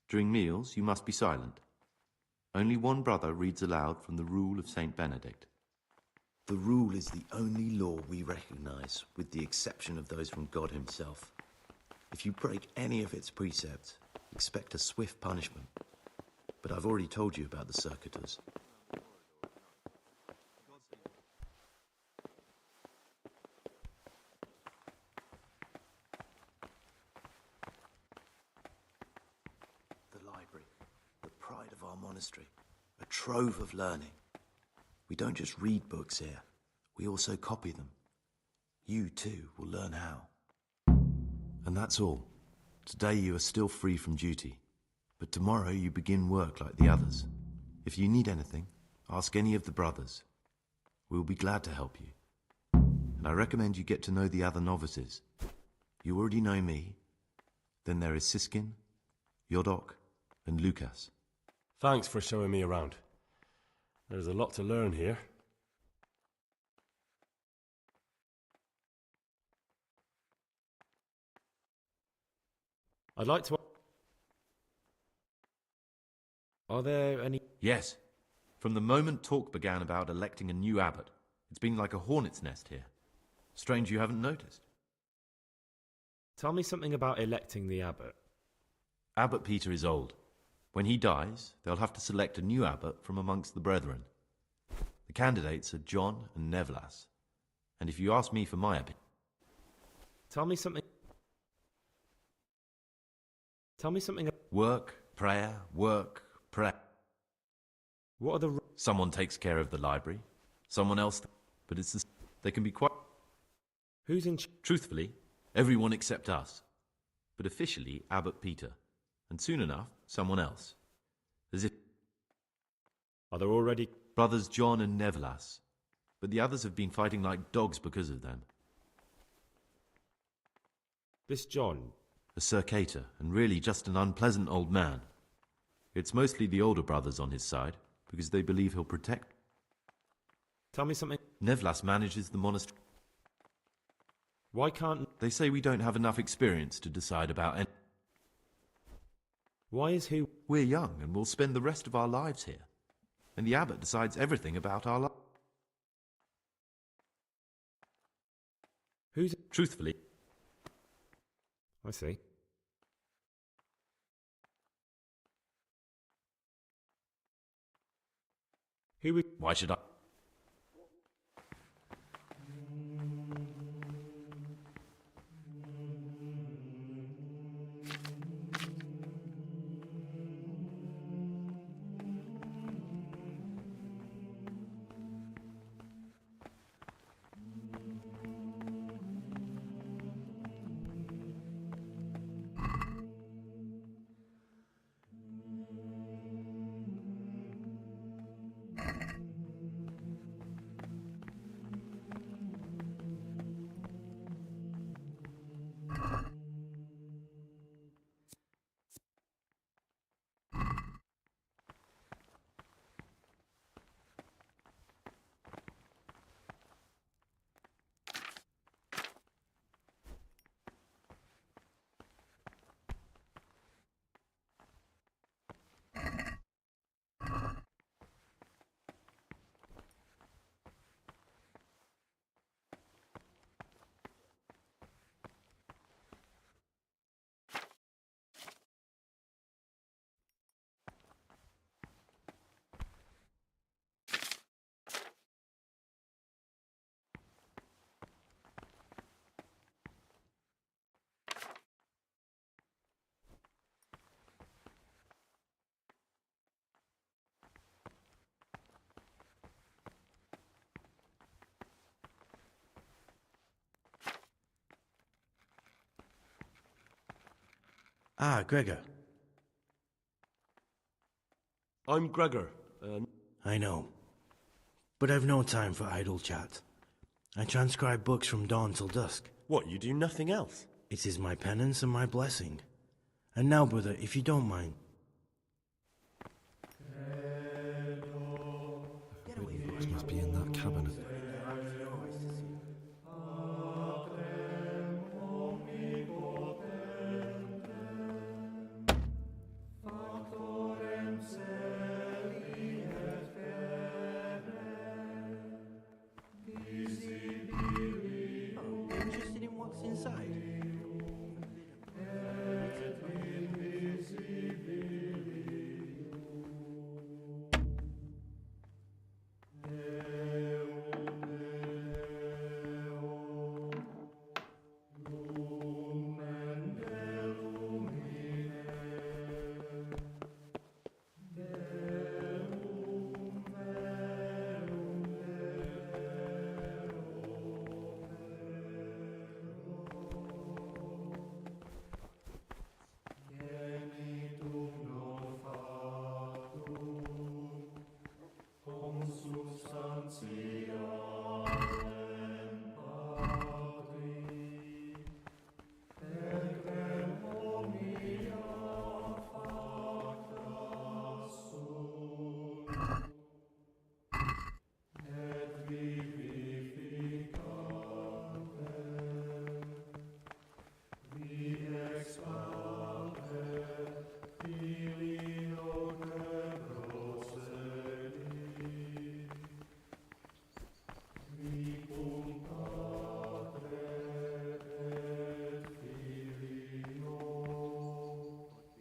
S20: During meals, you must be silent. Only one brother reads aloud from the Rule of Saint Benedict.
S21: The Rule is the only law we recognize, with the exception of those from God himself. If you break any of its precepts, expect a swift punishment. But I've already told you about the circuitous. The library, the pride of our monastery, a trove of learning. We don't just read books here, we also copy them. You, too, will learn how. And that's all. Today you are still free from duty, but tomorrow you begin work like the others. If you need anything, ask any of the brothers. We will be glad to help you. And I recommend you get to know the other novices. You already know me. Then there is Siskin, Yodok, and Lucas.
S2: Thanks for showing me around. There's a lot to learn here. I'd like to... Are there any...
S20: Yes. From the moment talk began about electing a new abbot, it's been like a hornet's nest here. Strange you haven't noticed.
S13: Tell me something about electing the abbot.
S20: Abbot Peter is old. When he dies, they'll have to select a new abbot from amongst the brethren. The candidates are John and Nevlas. And if you ask me for my opinion...
S13: Tell me something...
S20: Work, prayer, work, prayer.
S13: What are the...
S20: Someone takes care of the library. Someone else... But it's the... They can be quite...
S13: Who's in...
S20: Truthfully, everyone except us. But officially, Abbot Peter. And soon enough, someone else. As if...
S13: Are there already...
S20: Brothers John and Nevlas. But the others have been fighting like dogs because of them.
S13: This John...
S20: A circator, and really just an unpleasant old man. It's mostly the older brothers on his side, because they believe he'll protect...
S13: Tell me something...
S20: Nevlas manages the monastery.
S13: Why can't...
S20: They say we don't have enough experience to decide about any...
S13: Why is he...
S20: We're young, and we'll spend the rest of our lives here. And the abbot decides everything about our lives.
S13: Who's...
S20: Truthfully...
S13: I see. Who would...
S20: Why should I...
S22: Ah, Gregor.
S2: I'm Gregor.
S22: I know. But I've no time for idle chat. I transcribe books from dawn till dusk.
S2: What, you do nothing else?
S22: It is my penance and my blessing. And now, brother, if you don't mind...
S17: It must be in that cabinet.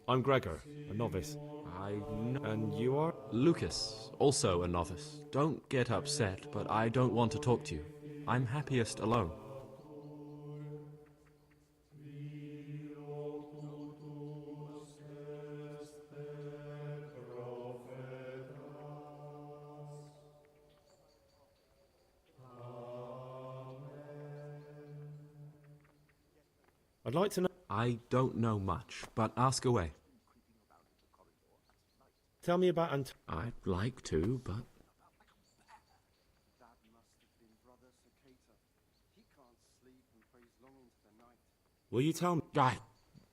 S2: I'm Gregor, a novice. And you are?
S13: Lucas, also a novice. Don't get upset, but I don't want to talk to you. I'm happiest alone.
S2: I'd like to know...
S13: I don't know much, but ask away.
S2: Tell me about
S13: I'd like to, but...
S2: Will you tell me?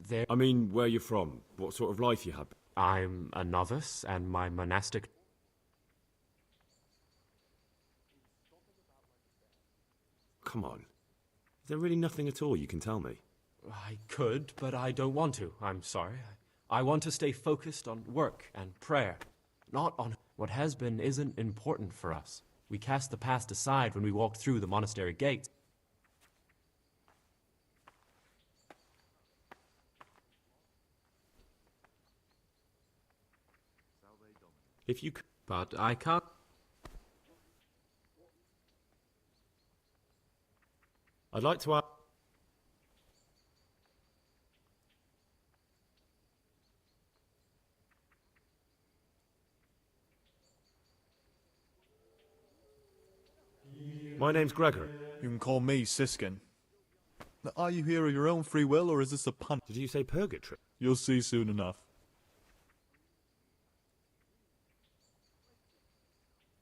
S13: There...
S2: I mean, where you're from, what sort of life you had.
S13: I'm a novice, and my monastic...
S2: Come on. Is there really nothing at all you can tell me?
S13: I could, but I don't want to. I'm sorry. I want to stay focused on work and prayer, not on... What has been isn't important for us. We cast the past aside when we walked through the monastery gates.
S2: If you could...
S13: But I can't...
S2: I'd like to ask... My name's Gregor.
S3: You can call me Siskin. Now, are you here of your own free will, or is this a pun?
S2: Did you say purgatory?
S3: You'll see soon enough.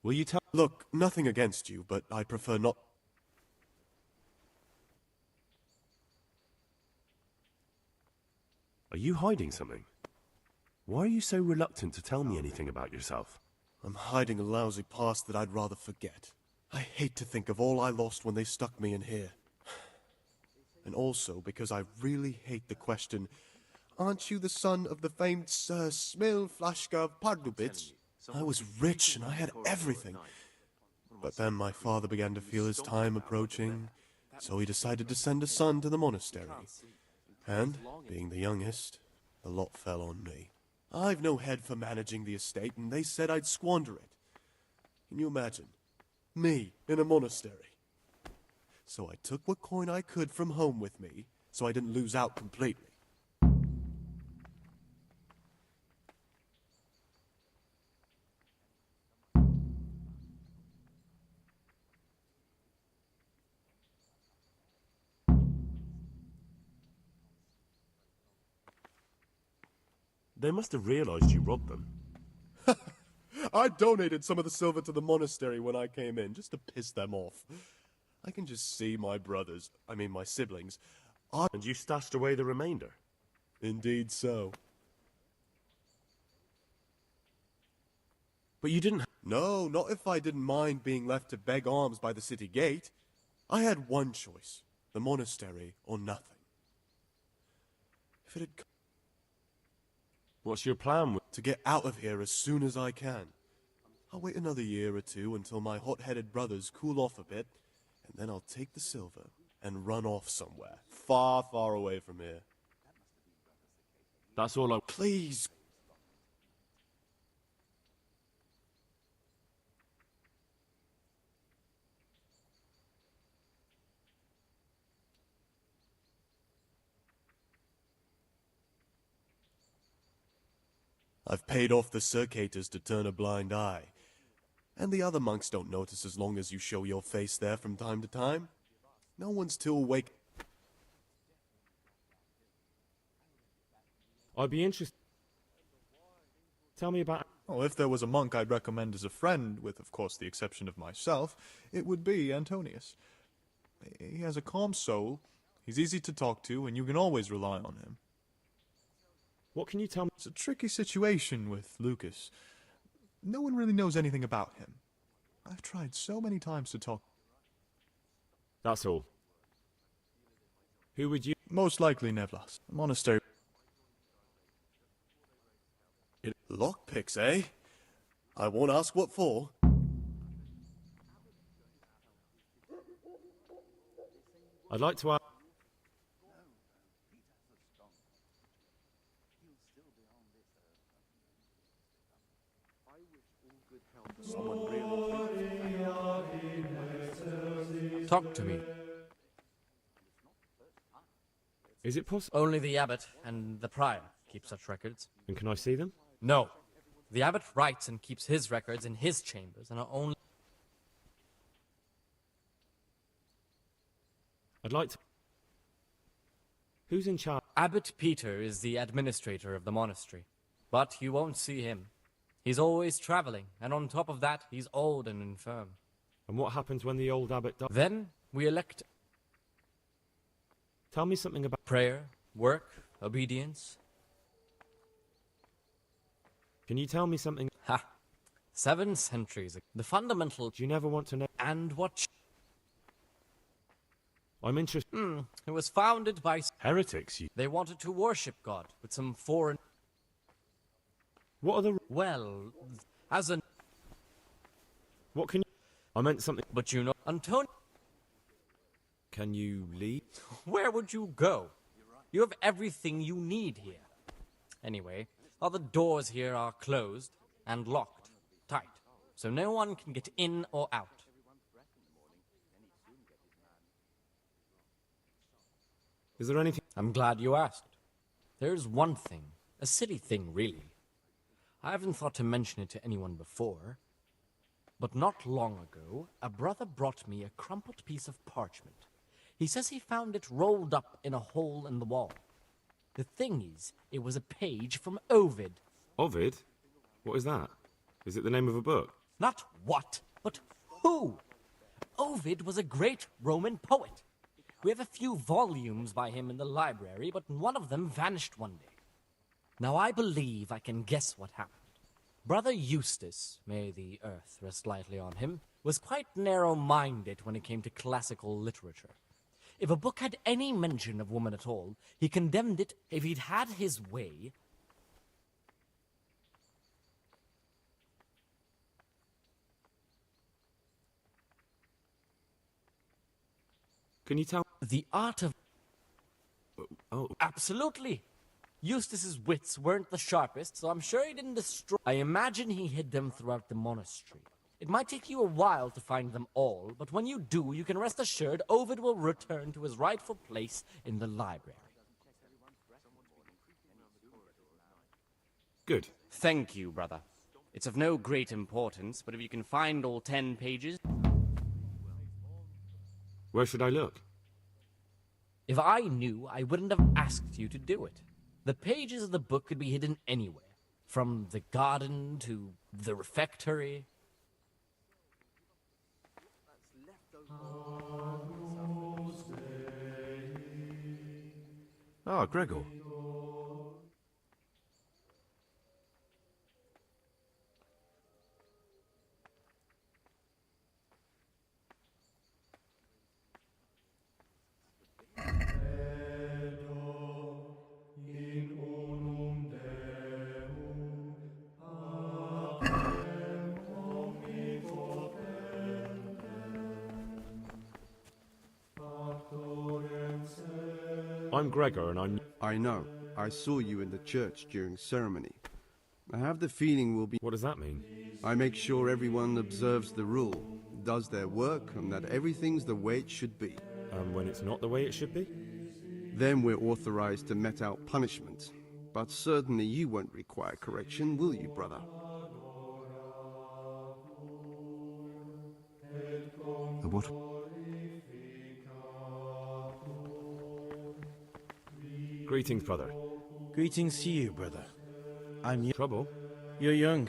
S2: Will you tell...
S3: Look, nothing against you, but I prefer not...
S2: Are you hiding something? Why are you so reluctant to tell me anything about yourself?
S3: I'm hiding a lousy past that I'd rather forget. I hate to think of all I lost when they stuck me in here. And also because I really hate the question, aren't you the son of the famed Sir Smil Flashka of Pardubitz? I was rich and I had everything. But then my father began to feel his time approaching, so he decided to send a son to the monastery. And, being the youngest, the lot fell on me. I've no head for managing the estate, and they said I'd squander it. Can you imagine? Me, in a monastery. So I took what coin I could from home with me, so I didn't lose out completely.
S2: They must have realized you robbed them.
S3: I donated some of the silver to the monastery when I came in, just to piss them off. I can just see my brothers, my siblings.
S2: And you stashed away the remainder?
S3: Indeed so.
S2: But you didn't...
S3: No, not if I didn't mind being left to beg alms by the city gate. I had one choice, the monastery or nothing. If it had...
S2: What's your plan?
S3: To get out of here as soon as I can. I'll wait another year or two until my hot-headed brothers cool off a bit, and then I'll take the silver and run off somewhere, far, far away from here.
S2: That's all I...
S3: Please! I've paid off the circators to turn a blind eye. And the other monks don't notice as long as you show your face there from time to time. No one's too awake.
S2: I'd be interested... Tell me about...
S3: Oh, if there was a monk I'd recommend as a friend, with of course the exception of myself, it would be Antonius. He has a calm soul, he's easy to talk to, and you can always rely on him.
S2: What can you tell me?
S3: It's a tricky situation with Lucas. No one really knows anything about him. I've tried so many times to talk.
S2: That's all. Who would you...
S3: Most likely Nevlas. A monastery. Lockpicks, eh? I won't ask what for.
S2: I'd like to ask...
S11: Someone really...
S7: Talk to me.
S2: Is it possible?
S7: Only the abbot and the prior keep such records.
S2: And can I see them?
S7: No. The abbot writes and keeps his records in his chambers and are only...
S2: I'd like to... Who's in charge?
S7: Abbot Peter is the administrator of the monastery, but you won't see him. He's always traveling, and on top of that, he's old and infirm.
S2: And what happens when the old abbot dies?
S7: Then we elect...
S2: Tell me something about...
S7: Prayer, work, obedience.
S2: Can you tell me something?
S7: Ha! 7 centuries ago. The fundamental...
S2: Do you never want to know?
S7: And what...
S2: I'm interested...
S7: It was founded by...
S2: Heretics, you...
S7: They wanted to worship God with some foreign...
S2: What are the...
S7: Well, as an...
S2: What can you... I meant something...
S7: But you know... Antonio...
S2: Can you leave?
S7: Where would you go? You have everything you need here. Anyway, all the doors here are closed and locked tight, so no one can get in or out.
S2: Is there anything...
S7: I'm glad you asked. There's one thing, a silly thing really. I haven't thought to mention it to anyone before, but not long ago, a brother brought me a crumpled piece of parchment. He says he found it rolled up in a hole in the wall. The thing is, it was a page from Ovid.
S2: Ovid? What is that? Is it the name of a book?
S7: Not what, but who? Ovid was a great Roman poet. We have a few volumes by him in the library, but one of them vanished one day. Now I believe I can guess what happened. Brother Eustace, may the earth rest lightly on him, was quite narrow-minded when it came to classical literature. If a book had any mention of woman at all, he condemned it. If he'd had his way...
S2: Can you tell...
S7: The art of...
S2: Oh.
S7: Absolutely. Eustace's wits weren't the sharpest, so I'm sure he didn't destroy... I imagine he hid them throughout the monastery. It might take you a while to find them all, but when you do, you can rest assured Ovid will return to his rightful place in the library.
S2: Good.
S7: Thank you, brother. It's of no great importance, but if you can find all 10 pages...
S2: Where should I look?
S7: If I knew, I wouldn't have asked you to do it. The pages of the book could be hidden anywhere, from the garden to the refectory.
S20: Ah, Gregor.
S2: I'm Gregor, and
S17: I know. I saw you in the church during ceremony. I have the feeling we'll be...
S2: What does that mean?
S17: I make sure everyone observes the rule, does their work, and that everything's the way it should be.
S2: And when it's not the way it should be?
S17: Then we're authorized to mete out punishment. But certainly you won't require correction, will you, brother?
S20: What?
S2: Greetings, brother.
S22: Greetings to you, brother. I'm young.
S2: Trouble?
S22: You're young,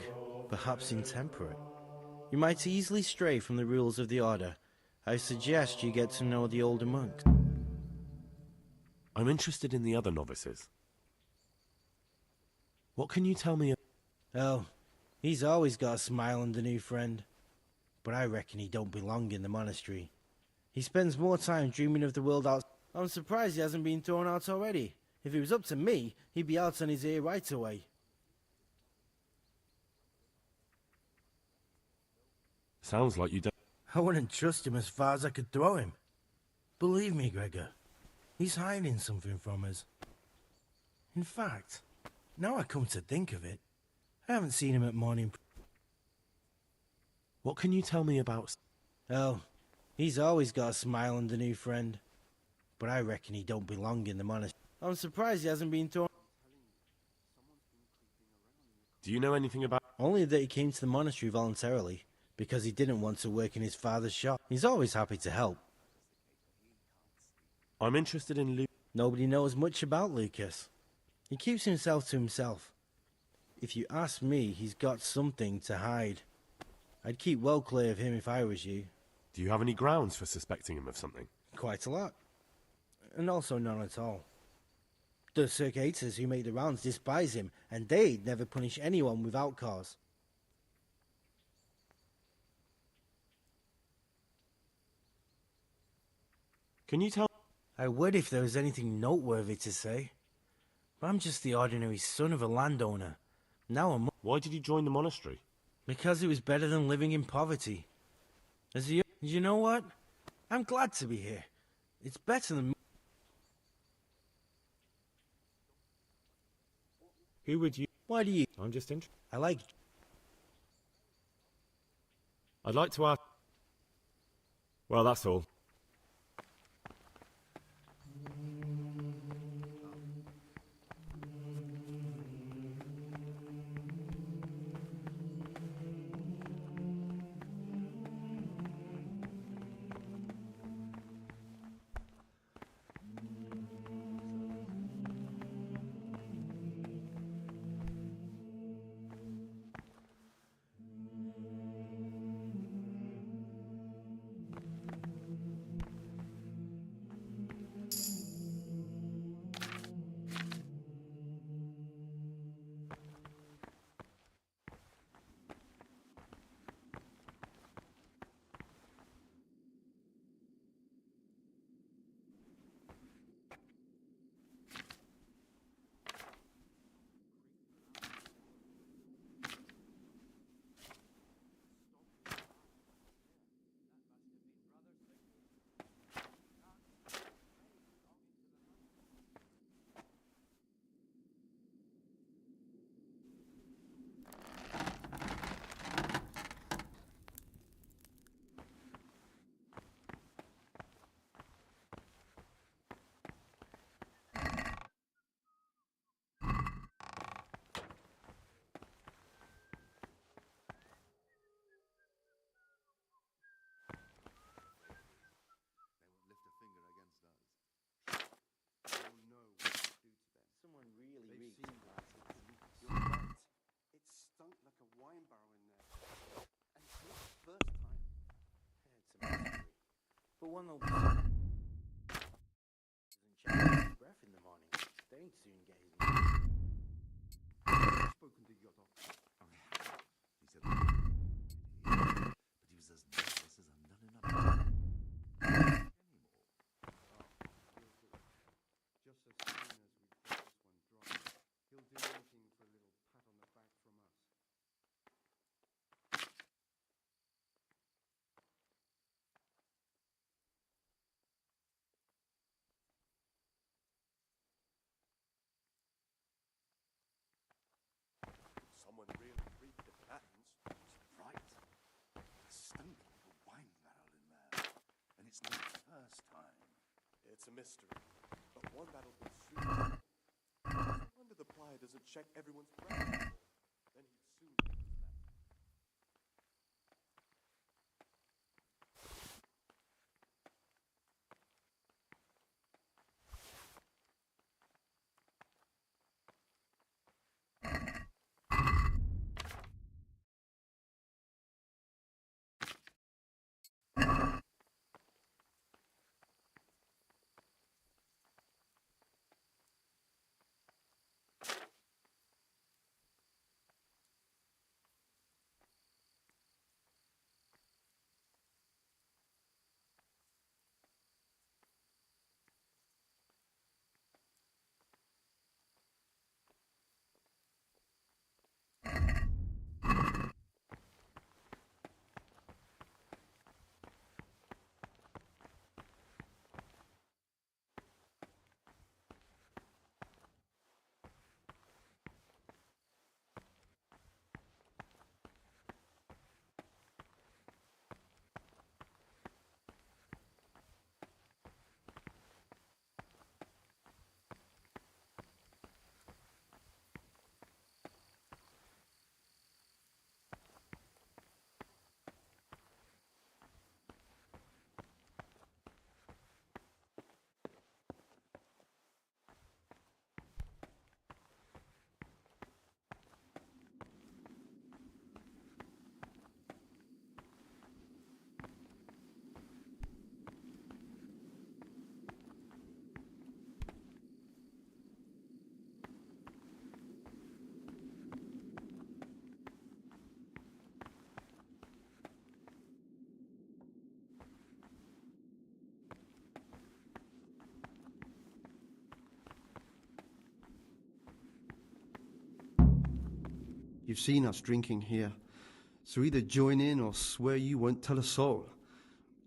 S22: perhaps intemperate. You might easily stray from the rules of the order. I suggest you get to know the older monks.
S2: I'm interested in the other novices. What can you tell me?
S22: Oh, he's always got a smile on the new friend. But I reckon he don't belong in the monastery. He spends more time dreaming of the world out. I'm surprised he hasn't been thrown out already. If it was up to me, he'd be out on his ear right away.
S2: Sounds like you don't...
S22: I wouldn't trust him as far as I could throw him. Believe me, Gregor, he's hiding something from us. In fact, now I come to think of it, I haven't seen him at morning.
S2: What can you tell me about...
S22: Oh, he's always got a smile on the new friend. But I reckon he don't belong in the monastery. I'm surprised he hasn't been thrown...
S2: Do you know anything about...
S22: Only that he came to the monastery voluntarily, because he didn't want to work in his father's shop. He's always happy to help.
S2: I'm interested in Luke.
S22: Nobody knows much about Lucas. He keeps himself to himself. If you ask me, he's got something to hide. I'd keep well clear of him if I was you.
S2: Do you have any grounds for suspecting him of something?
S22: Quite a lot. And also none at all. The circuitous who make the rounds despise him, and they'd never punish anyone without cause.
S2: Can you tell...
S22: I would if there was anything noteworthy to say. But I'm just the ordinary son of a landowner. Now I'm...
S2: Why did you join the monastery?
S22: Because it was better than living in poverty. As a... You know what? I'm glad to be here. It's better than...
S2: Who would you...
S22: Why do you...
S2: I'm just interested.
S22: I like...
S2: I'd like to ask... Well, that's all.
S17: Someone really reeked. You're right. It stunk like a wine barrel in there. And it's not the first time.
S22: It's a mystery. But one will... doesn't check his breath in the morning. They'd soon get his...
S1: Spoken to Yotov. Oh, yeah. He said that. But he was as nervous as a nun in a barn. Anymore.
S17: Just as soon as we get this one dry, he'll do anything for a little pat on the back from us.
S3: Someone really reaped the patents.
S1: Right. It stunk like a wine barrel in there. And it's not the first time.
S3: It's a mystery, but one that'll be soon. No wonder the plier doesn't check everyone's breath anymore. Then he'd soon get his back.
S17: You've seen us drinking here, so either join in or swear you won't tell a soul.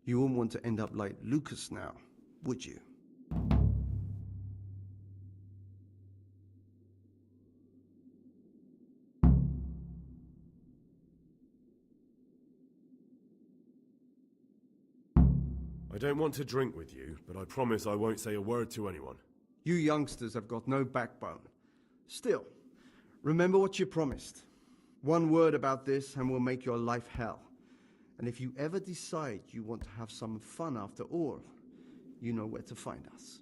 S17: You won't want to end up like Lucas now, would you?
S2: I don't want to drink with you, but I promise I won't say a word to anyone.
S17: You youngsters have got no backbone. Still, remember what you promised. One word about this and we'll make your life hell. And if you ever decide you want to have some fun after all, you know where to find us.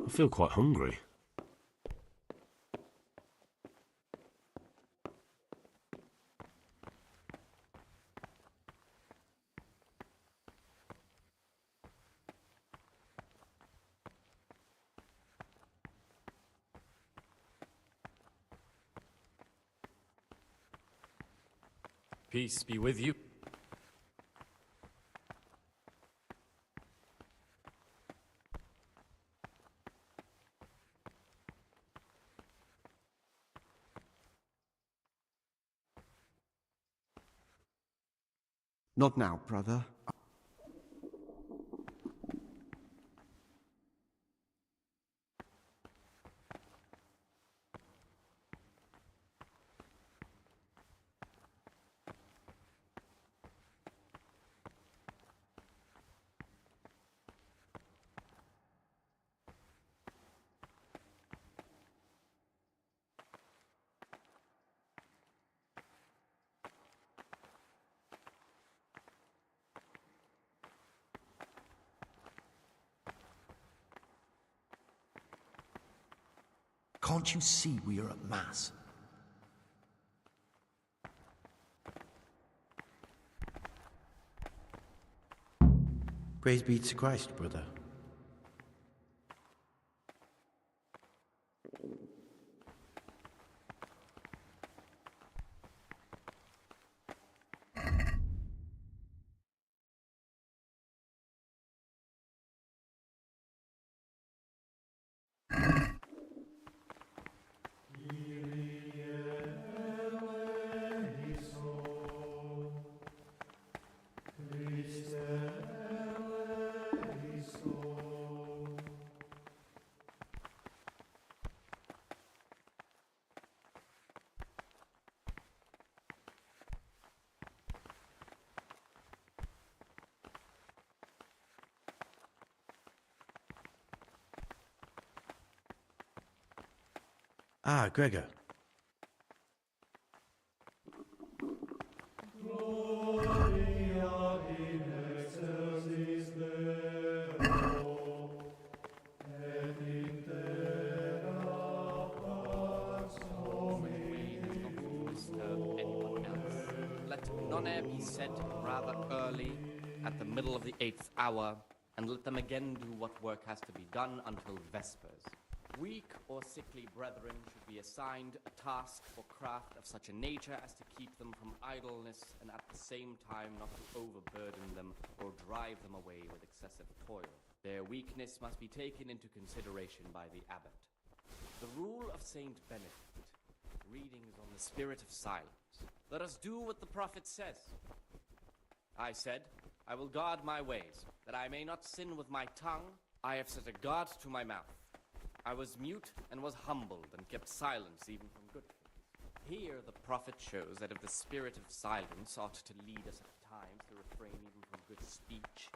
S2: I feel quite hungry.
S13: Peace be with you.
S17: Not now, brother.
S21: Can't you see we are at Mass?
S22: Praise be to Christ, brother. Ah, Gregor.
S8: Let none be said rather early, at the middle of the 8th hour, and let them again do what work has to be done until vespers. Weak or sickly brethren should be assigned a task or craft of such a nature as to keep them from idleness, and at the same time not to overburden them or drive them away with excessive toil. Their weakness must be taken into consideration by the abbot. The rule of Saint Benedict, readings on the spirit of silence. Let us do what the prophet says. I said, I will guard my ways, that I may not sin with my tongue. I have set a guard to my mouth. I was mute and was humbled and kept silence even from good things. Here the prophet shows that if the spirit of silence ought to lead us at times to refrain even from good speech,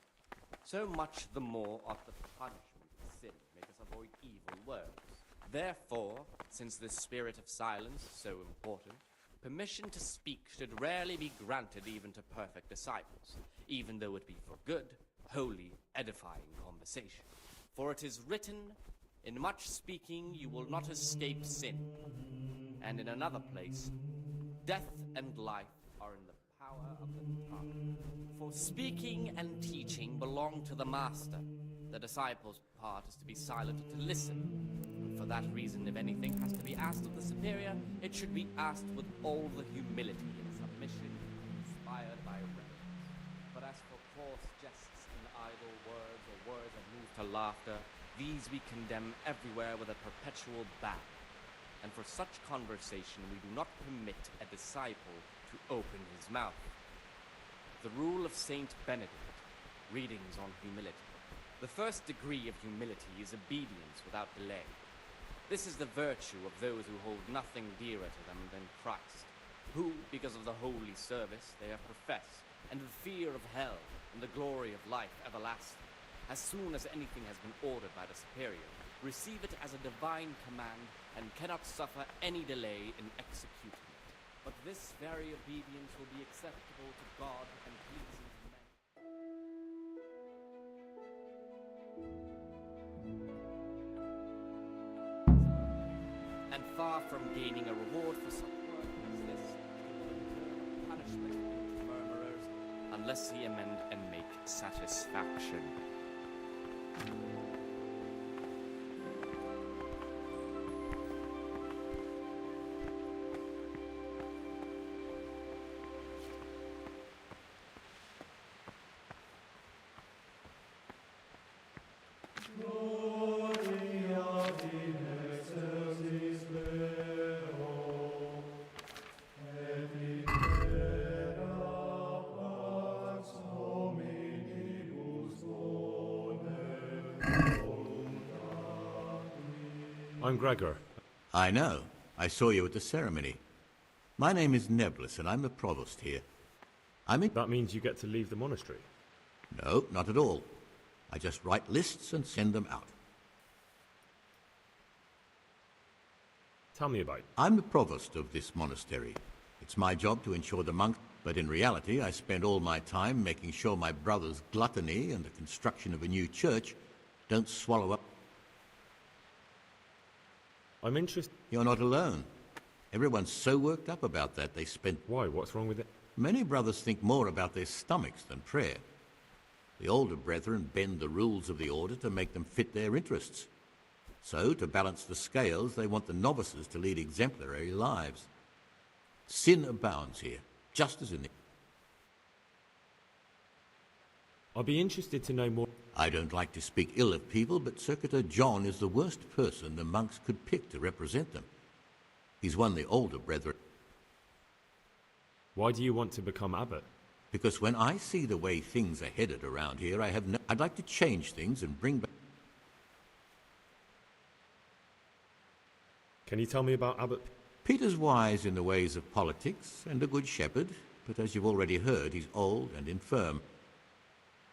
S8: so much the more ought the punishment of sin make us avoid evil words. Therefore, since this spirit of silence is so important, permission to speak should rarely be granted even to perfect disciples, even though it be for good, holy, edifying conversation. For it is written, in much speaking you will not escape sin. And in another place, death and life are in the power of the tongue. For speaking and teaching belong to the master. The disciple's part is to be silent and to listen. And for that reason, if anything has to be asked of the superior, it should be asked with all the humility and submission inspired by reverence. But as for coarse jests and idle words, or words that move to laughter, these we condemn everywhere with a perpetual ban. And for such conversation we do not permit a disciple to open his mouth. The rule of Saint Benedict, readings on humility. The first degree of humility is obedience without delay. This is the virtue of those who hold nothing dearer to them than Christ, who, because of the holy service they have professed, and the fear of hell and the glory of life everlasting, as soon as anything has been ordered by the superior, receive it as a divine command and cannot suffer any delay in executing it. But this very obedience will be acceptable to God and pleasing to men. And far from gaining a reward for such work as this, punishment to murmurers, unless he amend and make satisfaction.
S2: I'm Gregor.
S4: I know. I saw you at the ceremony. My name is Nebulus, and I'm the provost here.
S2: That means you get to leave the monastery?
S4: No, not at all. I just write lists and send them out.
S2: Tell me about it.
S4: I'm the provost of this monastery. It's my job to ensure the monks, but in reality I spend all my time making sure my brother's gluttony and the construction of a new church don't swallow up.
S2: I'm interested.
S4: You're not alone. Everyone's so worked up about that they spend...
S2: Why? What's wrong with it?
S4: Many brothers think more about their stomachs than prayer. The older brethren bend the rules of the order to make them fit their interests. So, to balance the scales, they want the novices to lead exemplary lives. Sin abounds here, just as in the...
S2: I'll be interested to know more.
S4: I don't like to speak ill of people, but Circuitor John is the worst person the monks could pick to represent them. He's one the older brethren.
S2: Why do you want to become abbot?
S4: Because when I see the way things are headed around here, I'd like to change things and bring back...
S2: Can you tell me about Abbot?
S4: Peter's wise in the ways of politics and a good shepherd, but as you've already heard, he's old and infirm.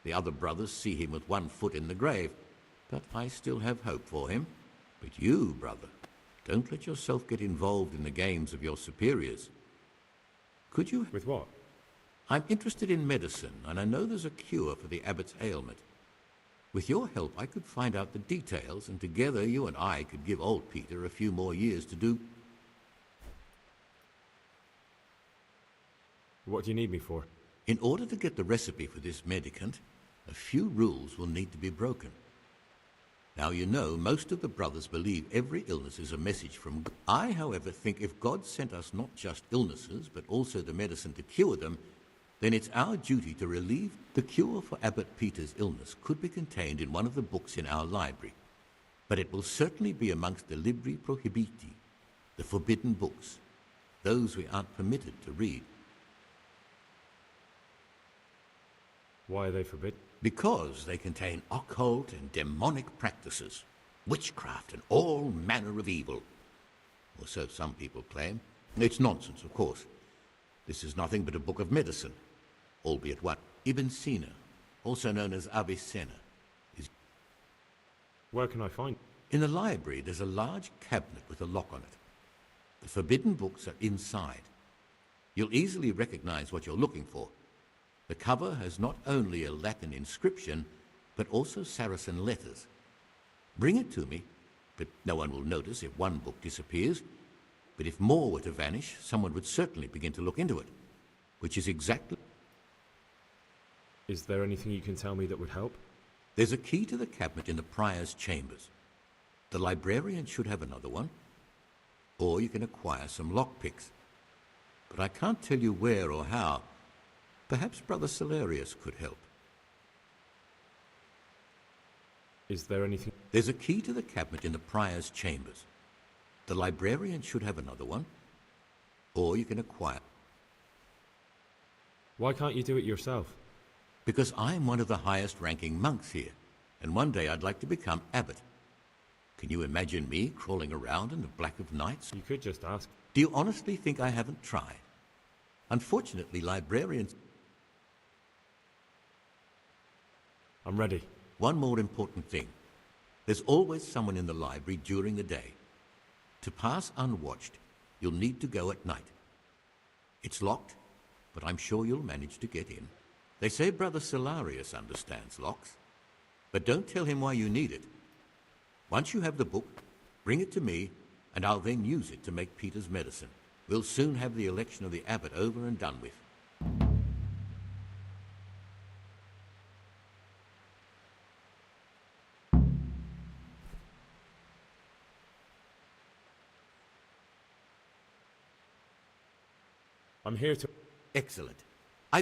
S4: The other brothers see him with one foot in the grave, but I still have hope for him. But you, brother, don't let yourself get involved in the games of your superiors. Could you?
S2: With what?
S4: I'm interested in medicine, and I know there's a cure for the abbot's ailment. With your help, I could find out the details, and together you and I could give old Peter a few more years to do...
S2: What do you need me for?
S4: In order to get the recipe for this medicament, a few rules will need to be broken. Now, you know, most of the brothers believe every illness is a message from God. I, however, think if God sent us not just illnesses, but also the medicine to cure them, then it's our duty to relieve. The cure for Abbot Peter's illness could be contained in one of the books in our library, but it will certainly be amongst the Libri Prohibiti, the forbidden books, those we aren't permitted to read.
S2: Why are they forbidden?
S4: Because they contain occult and demonic practices, witchcraft and all manner of evil. Or so some people claim. It's nonsense, of course. This is nothing but a book of medicine, albeit what? Ibn Sina, also known as Avicenna, is...
S2: Where can I find it?
S4: In the library, there's a large cabinet with a lock on it. The forbidden books are inside. You'll easily recognize what you're looking for. The cover has not only a Latin inscription, but also Saracen letters. Bring it to me, but no one will notice if one book disappears. But if more were to vanish, someone would certainly begin to look into it, which is exactly...
S2: Is there anything you can tell me that would help?
S4: There's a key to the cabinet in the prior's chambers. The librarian should have another one, or you can acquire some lockpicks. But I can't tell you where or how. Perhaps Brother Salarius could help.
S2: Is there anything...
S4: There's a key to the cabinet in the prior's chambers. The librarian should have another one, or you can acquire...
S2: Why can't you do it yourself?
S4: Because I'm one of the highest-ranking monks here, and one day I'd like to become abbot. Can you imagine me crawling around in the black of nights?
S2: You could just ask.
S4: Do you honestly think I haven't tried? Unfortunately, librarians...
S2: I'm ready.
S4: One more important thing. There's always someone in the library during the day. To pass unwatched, you'll need to go at night. It's locked, but I'm sure you'll manage to get in. They say Brother Salarius understands locks, but don't tell him why you need it. Once you have the book, bring it to me, and I'll then use it to make Peter's medicine. We'll soon have the election of the abbot over and done with.
S2: I'm here to...
S4: Excellent. I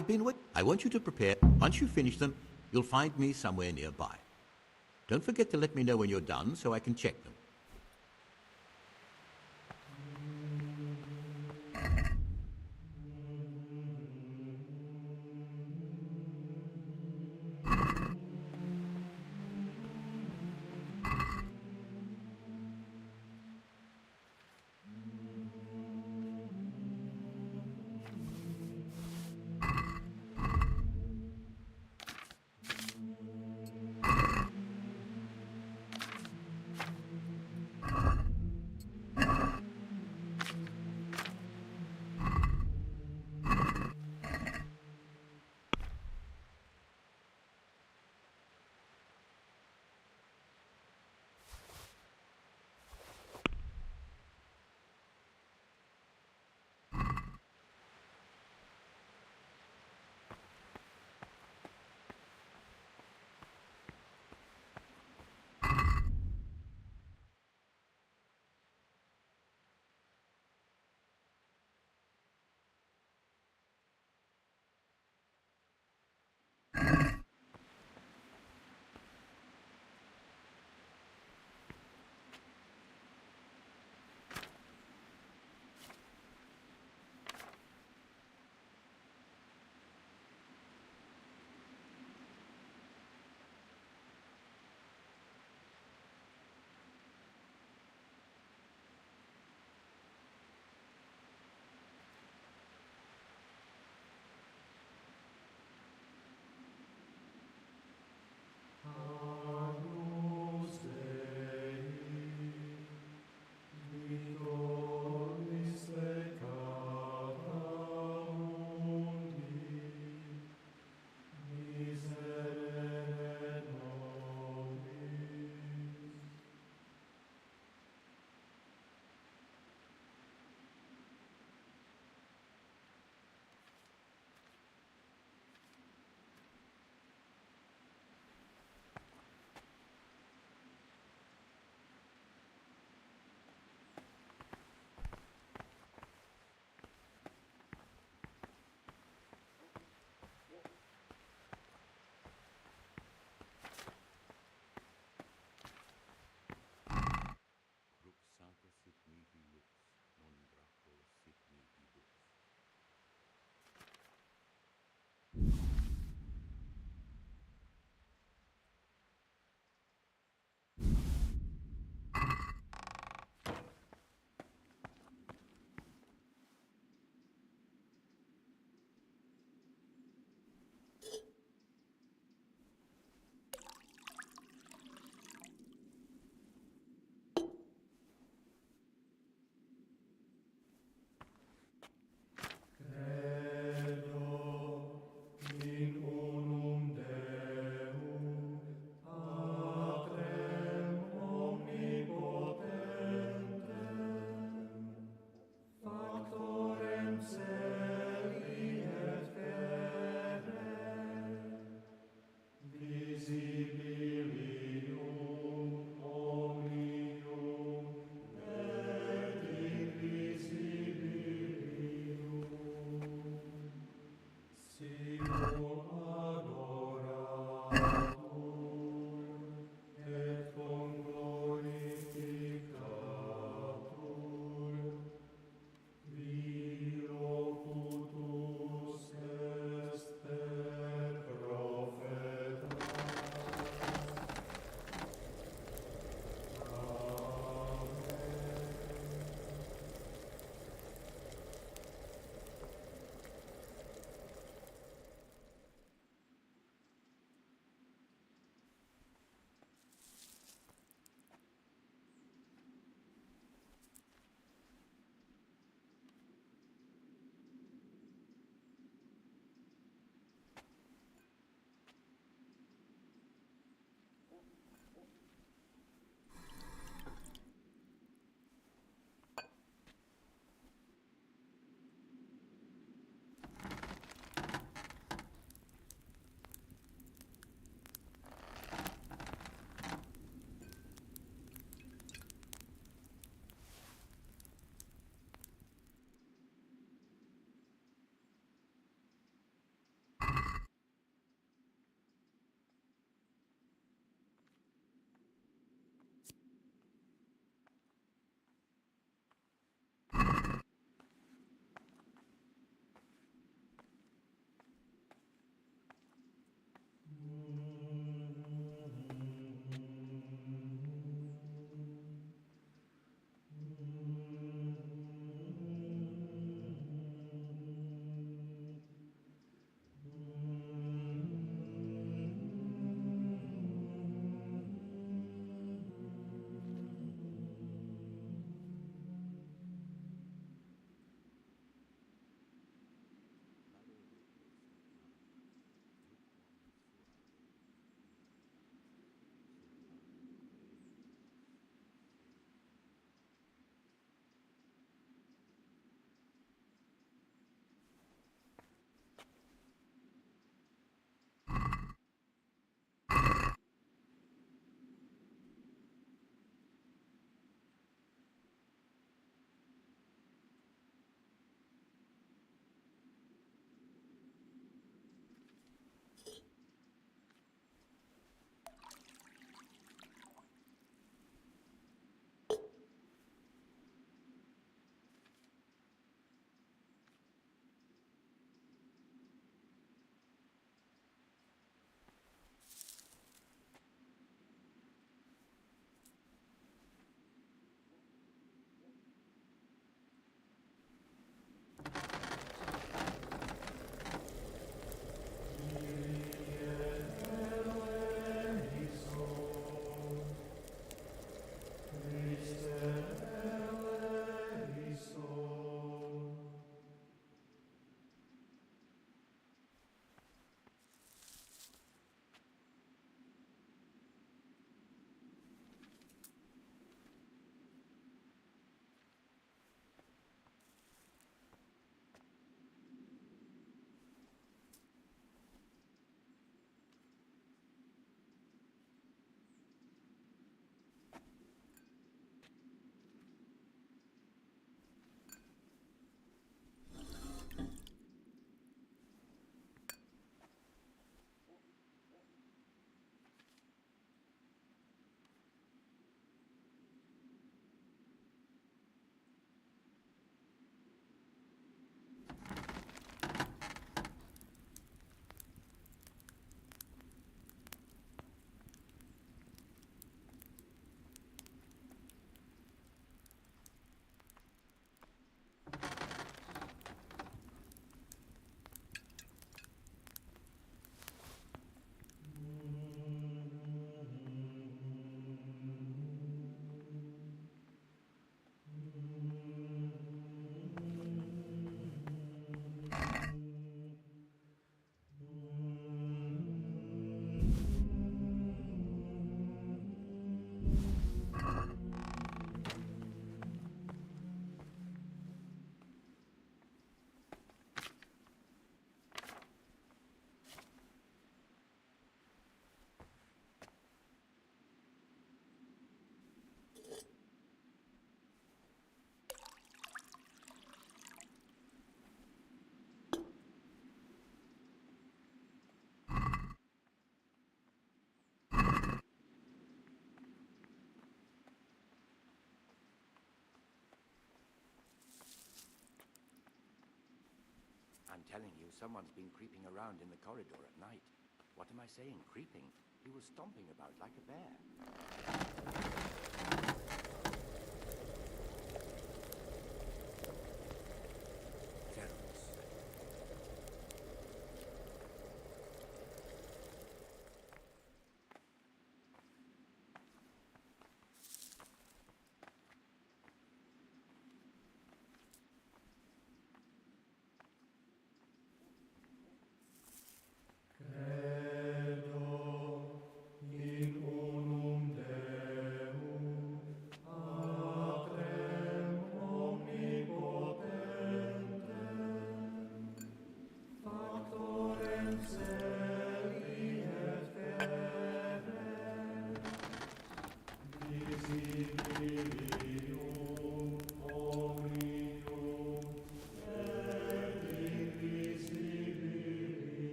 S4: want you to prepare. Once you finish them, you'll find me somewhere nearby. Don't forget to let me know when you're done so I can check them.
S10: I'm telling you, someone's been creeping around in the corridor at night. What am I saying, creeping? He was stomping about like a bear.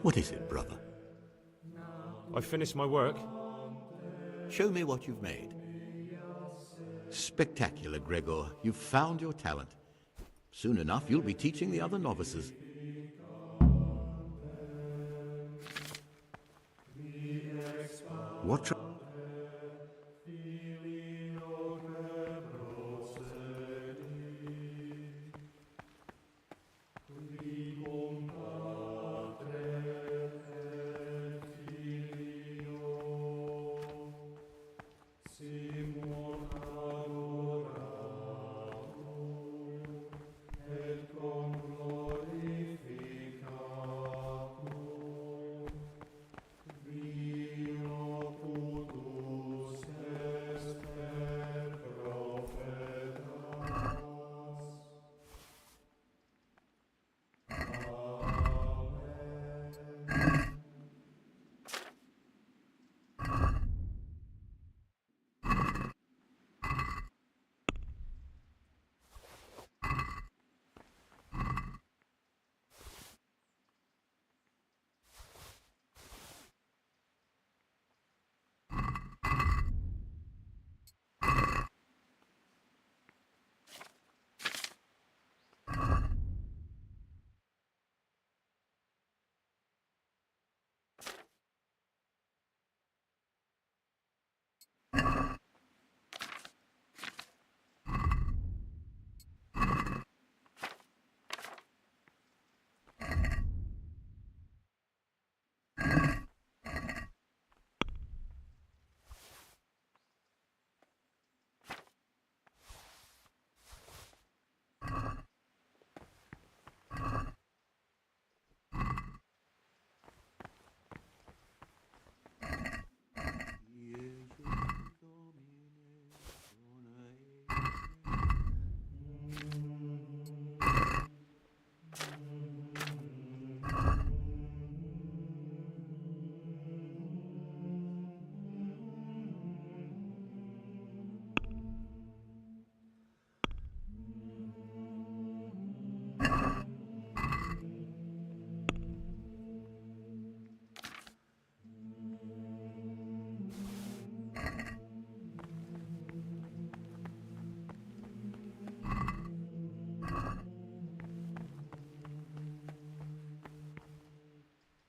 S4: What is it, brother?
S14: I've finished my work.
S4: Show me what you've made. Spectacular, Gregor. You've found your talent. Soon enough, you'll be teaching the other novices. What?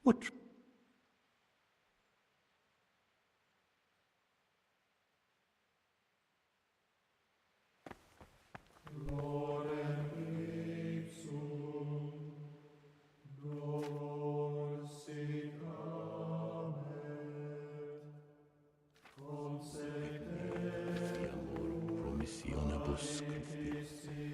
S4: What? Promissionibus Christi.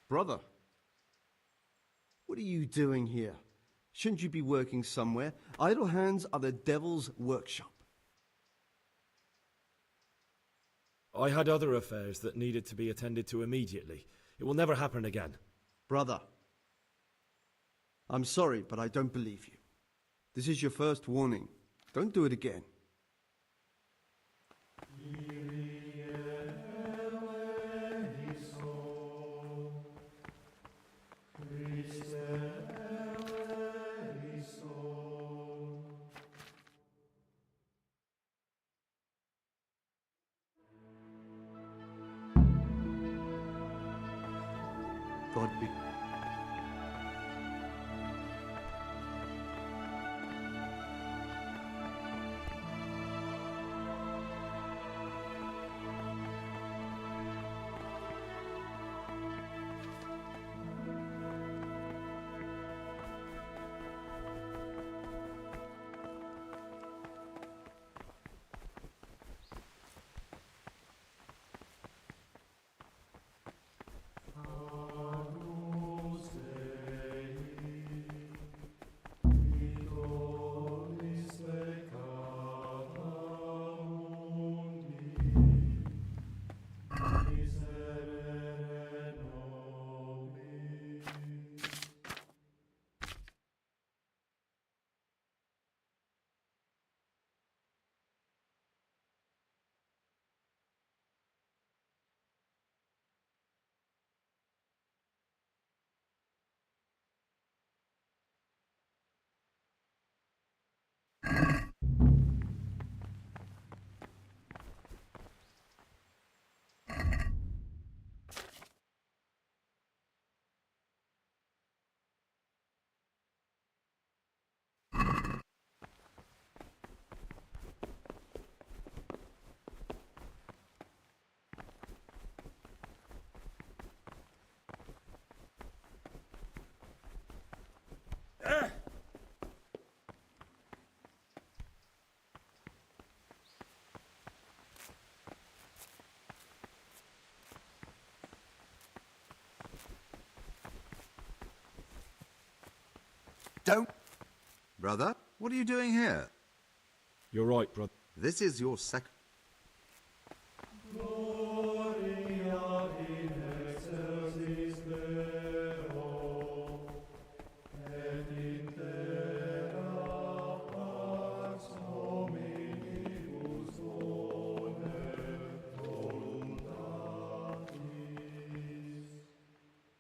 S17: Brother, what are you doing here? Shouldn't you be working somewhere? Idle hands are the devil's workshop.
S9: I had other affairs that needed to be attended to immediately. It will never happen again.
S17: Brother, I'm sorry, but I don't believe you. This is your first warning. Don't do it again.
S3: God be.
S1: Don't... Brother, what are you doing here?
S9: You're right, brother.
S1: This is your second...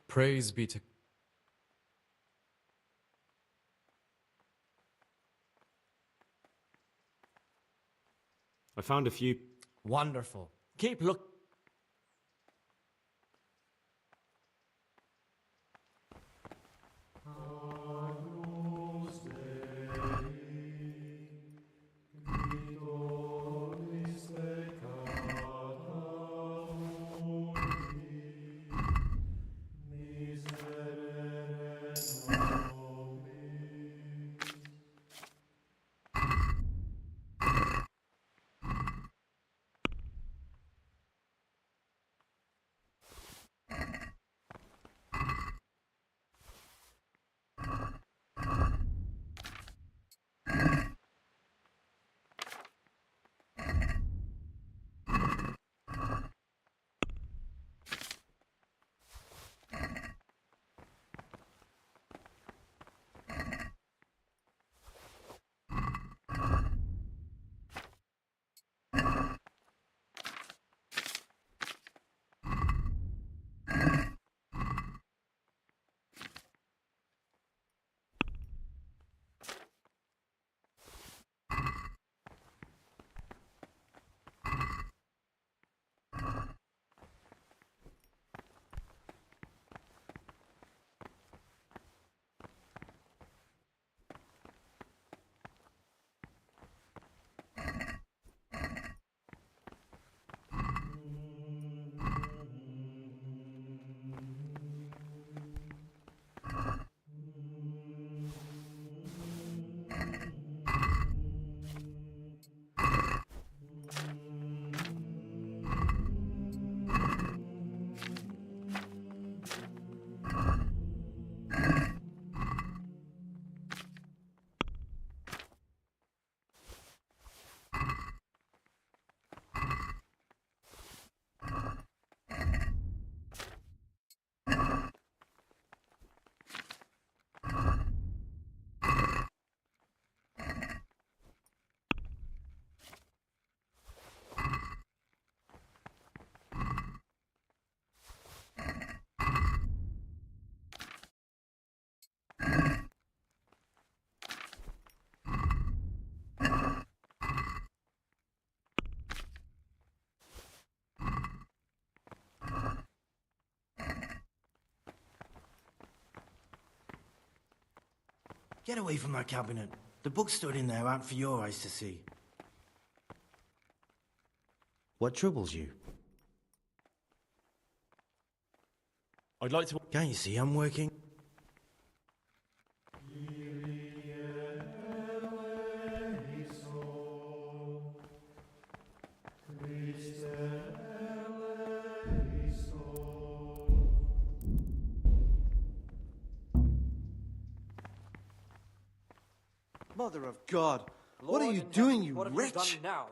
S13: Praise be to...
S9: I found a few...
S7: Wonderful. Keep look...
S22: Get away from that cabinet. The books stood in there aren't for your eyes to see. What troubles you?
S2: I'd like to...
S22: Can't you see I'm working?
S17: Mother of God! What are
S7: Lord
S17: you
S7: in
S17: doing,
S7: heaven,
S17: you
S7: what have
S17: wretch?
S7: you done now?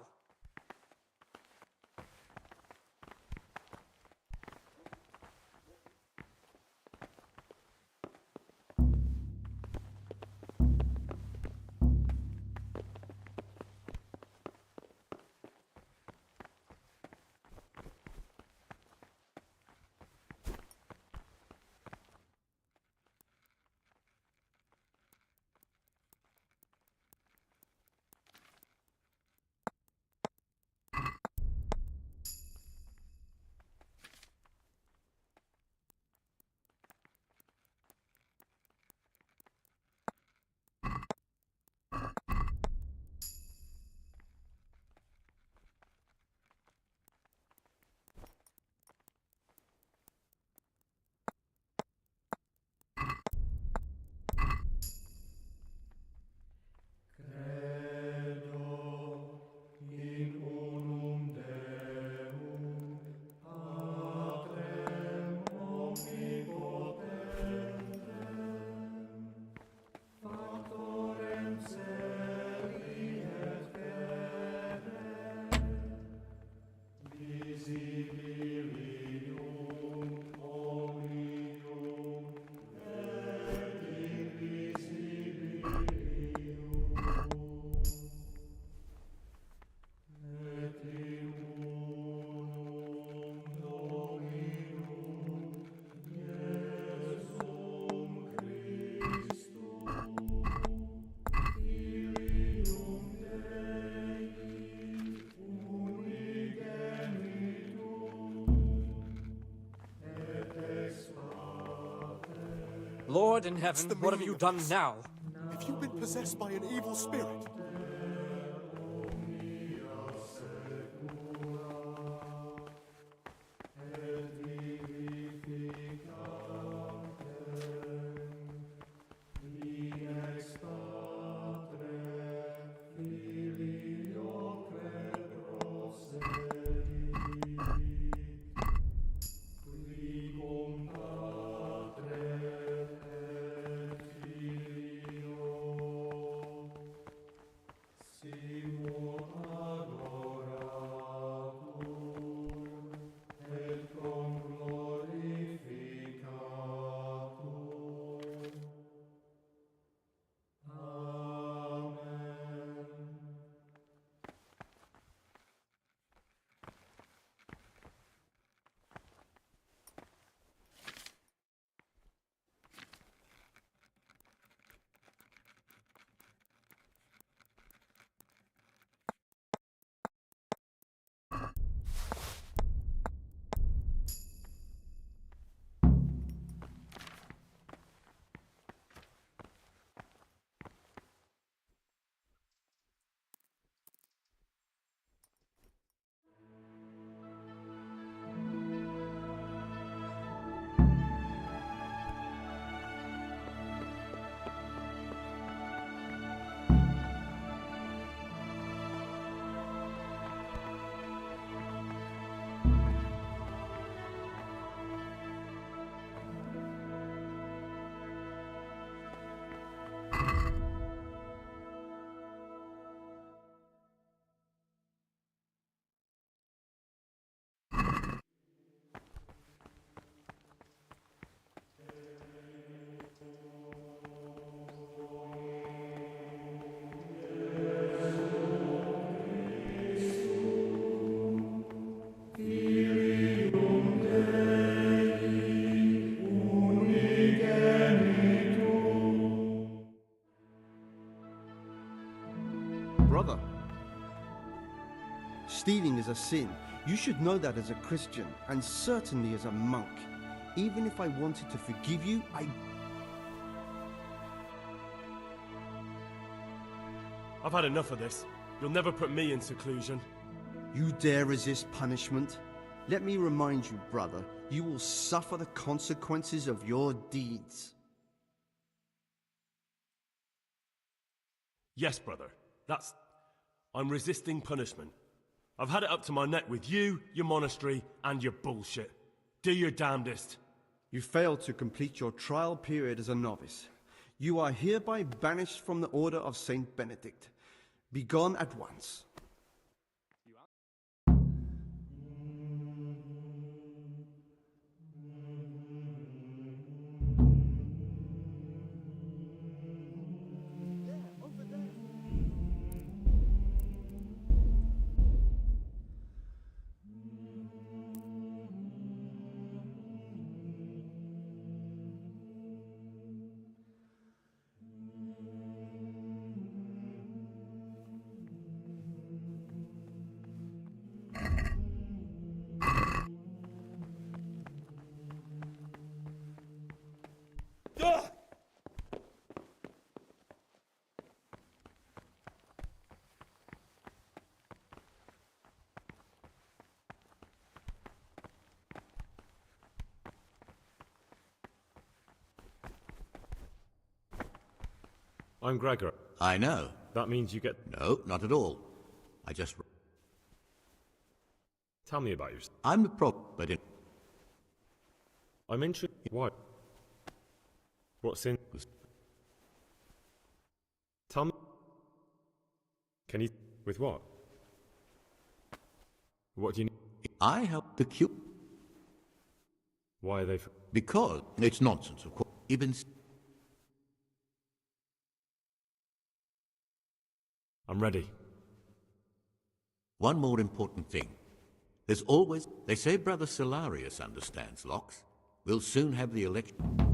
S7: Lord in heaven, what have you done now?
S3: Have you been possessed by an evil spirit?
S17: Brother, stealing is a sin. You should know that as a Christian, and certainly as a monk. Even if I wanted to forgive you,
S2: I've had enough of this. You'll never put me in seclusion.
S17: You dare resist punishment? Let me remind you, brother, you will suffer the consequences of your deeds.
S2: Yes, brother. I'm resisting punishment. I've had it up to my neck with you, your monastery, and your bullshit. Do your damnedest.
S17: You failed to complete your trial period as a novice. You are hereby banished from the Order of Saint Benedict. Be gone at once.
S9: I'm Gregor.
S4: I know.
S9: That means you get...
S4: No, not at all. I just...
S9: Tell me about yourself.
S4: I'm the problem, but in...
S9: I'm interested... Why? What's in... Tell me... Can you... With what? What do you need?
S4: I help the cure.
S9: Why are they...
S4: Because it's nonsense, of course. Even...
S9: I'm ready.
S4: One more important thing. There's always... They say Brother Solarius understands locks. We'll soon have the election...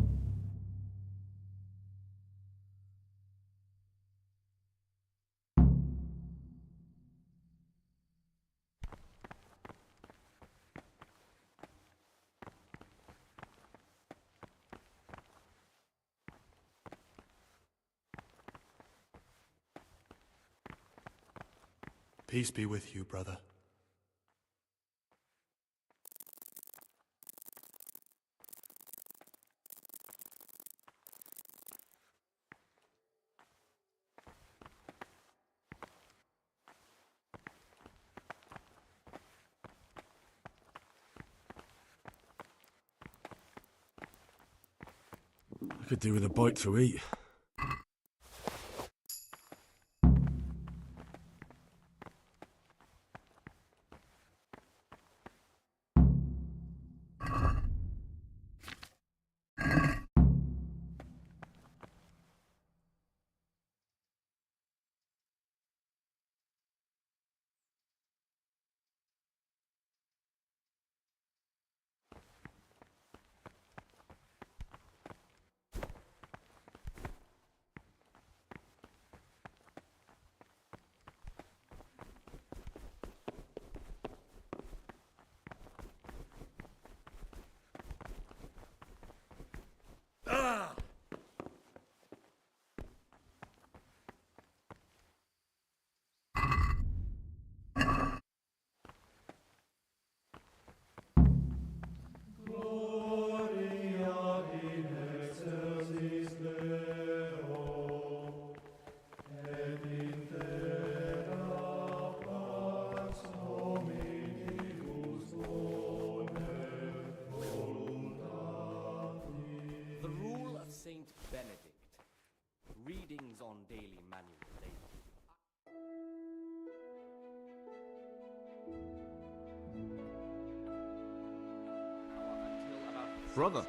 S3: Peace be with you, brother.
S2: I could do with a bite to eat.
S8: Saint Benedict. Readings on daily manual labor.
S17: Brother,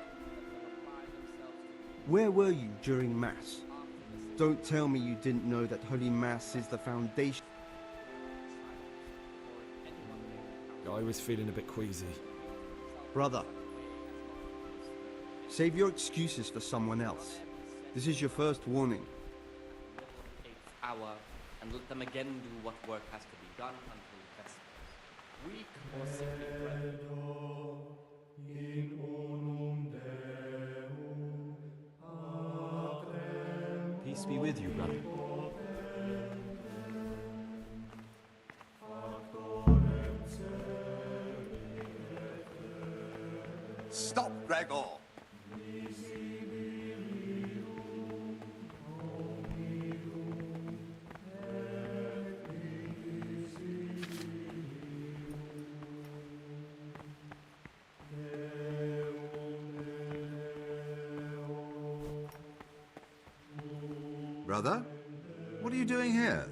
S17: where were you during Mass? Don't tell me you didn't know that Holy Mass is the foundation.
S9: I was feeling a bit queasy.
S17: Brother, save your excuses for someone else. This is your first warning.
S8: 8th hour, and let them again do what work has to be done until Vespers. Weak or sickly brethren.
S13: Peace be with you, brother.
S12: Stop, Gregor!
S15: Brother, what are you doing here?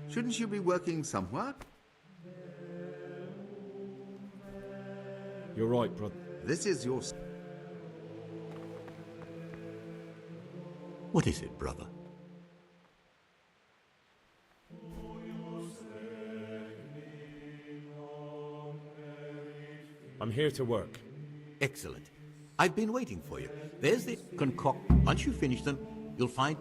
S15: Shouldn't you be working somewhere?
S9: You're right, brother.
S15: This is your...
S4: What is it, brother?
S9: I'm here to work.
S4: Excellent. I've been waiting for you. There's the concoct. Once you finish them, you'll find...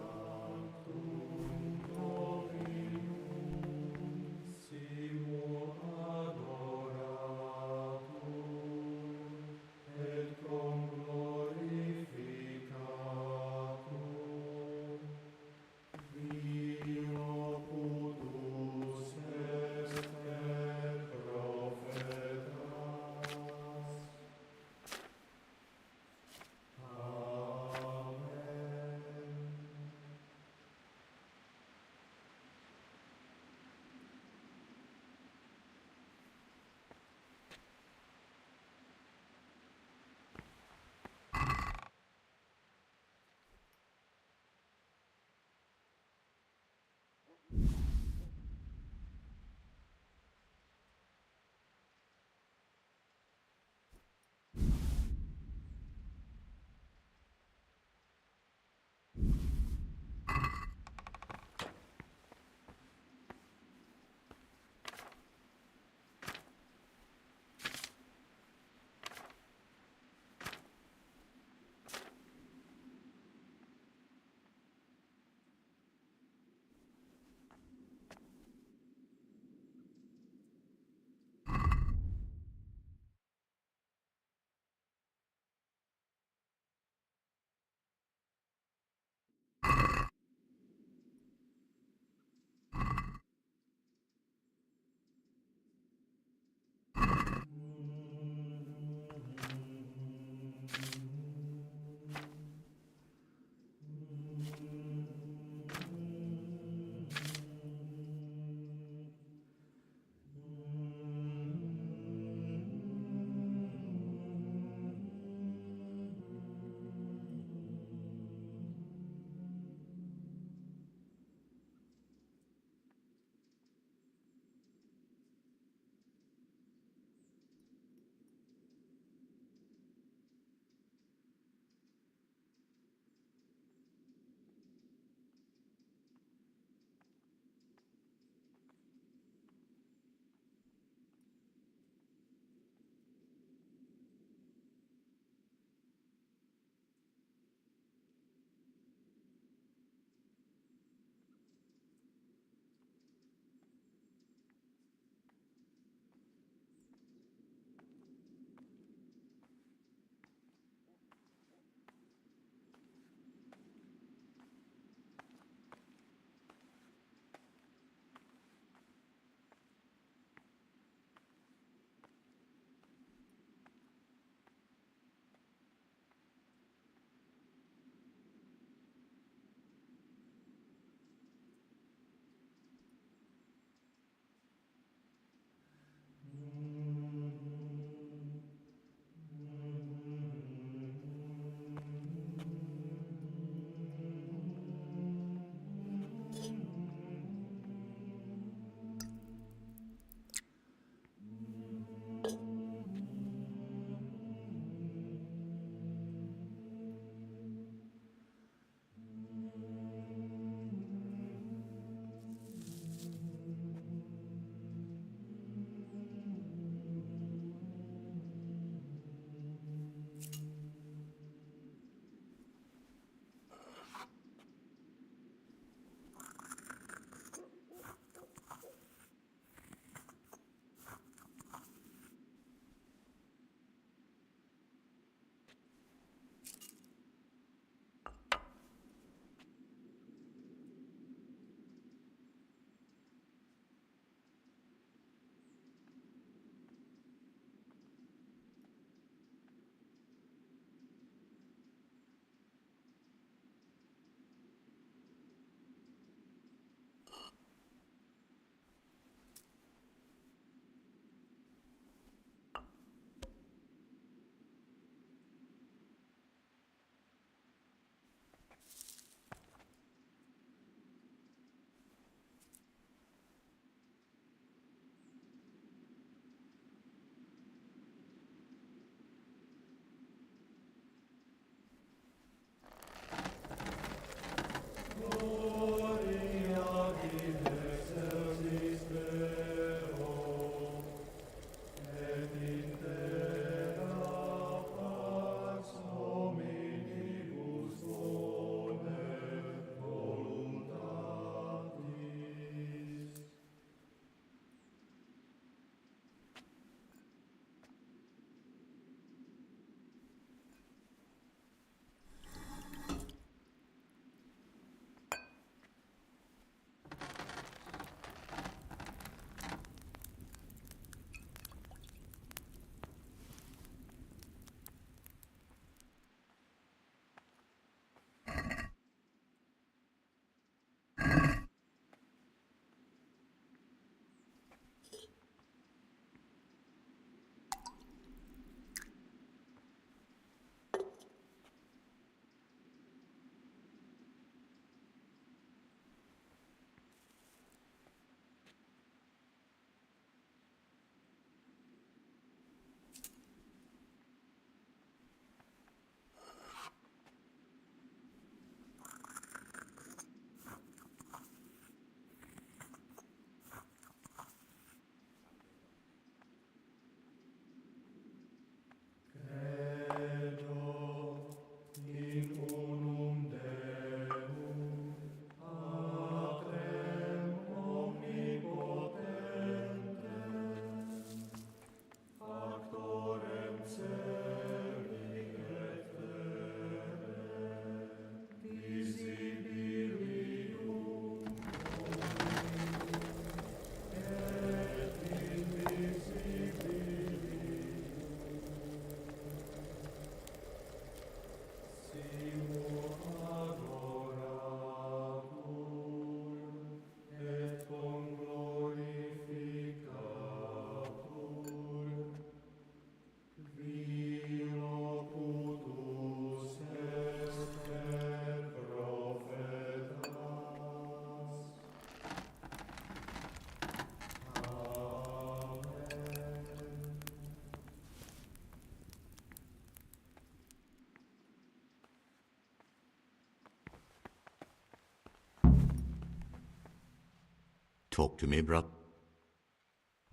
S4: Talk to me, brother.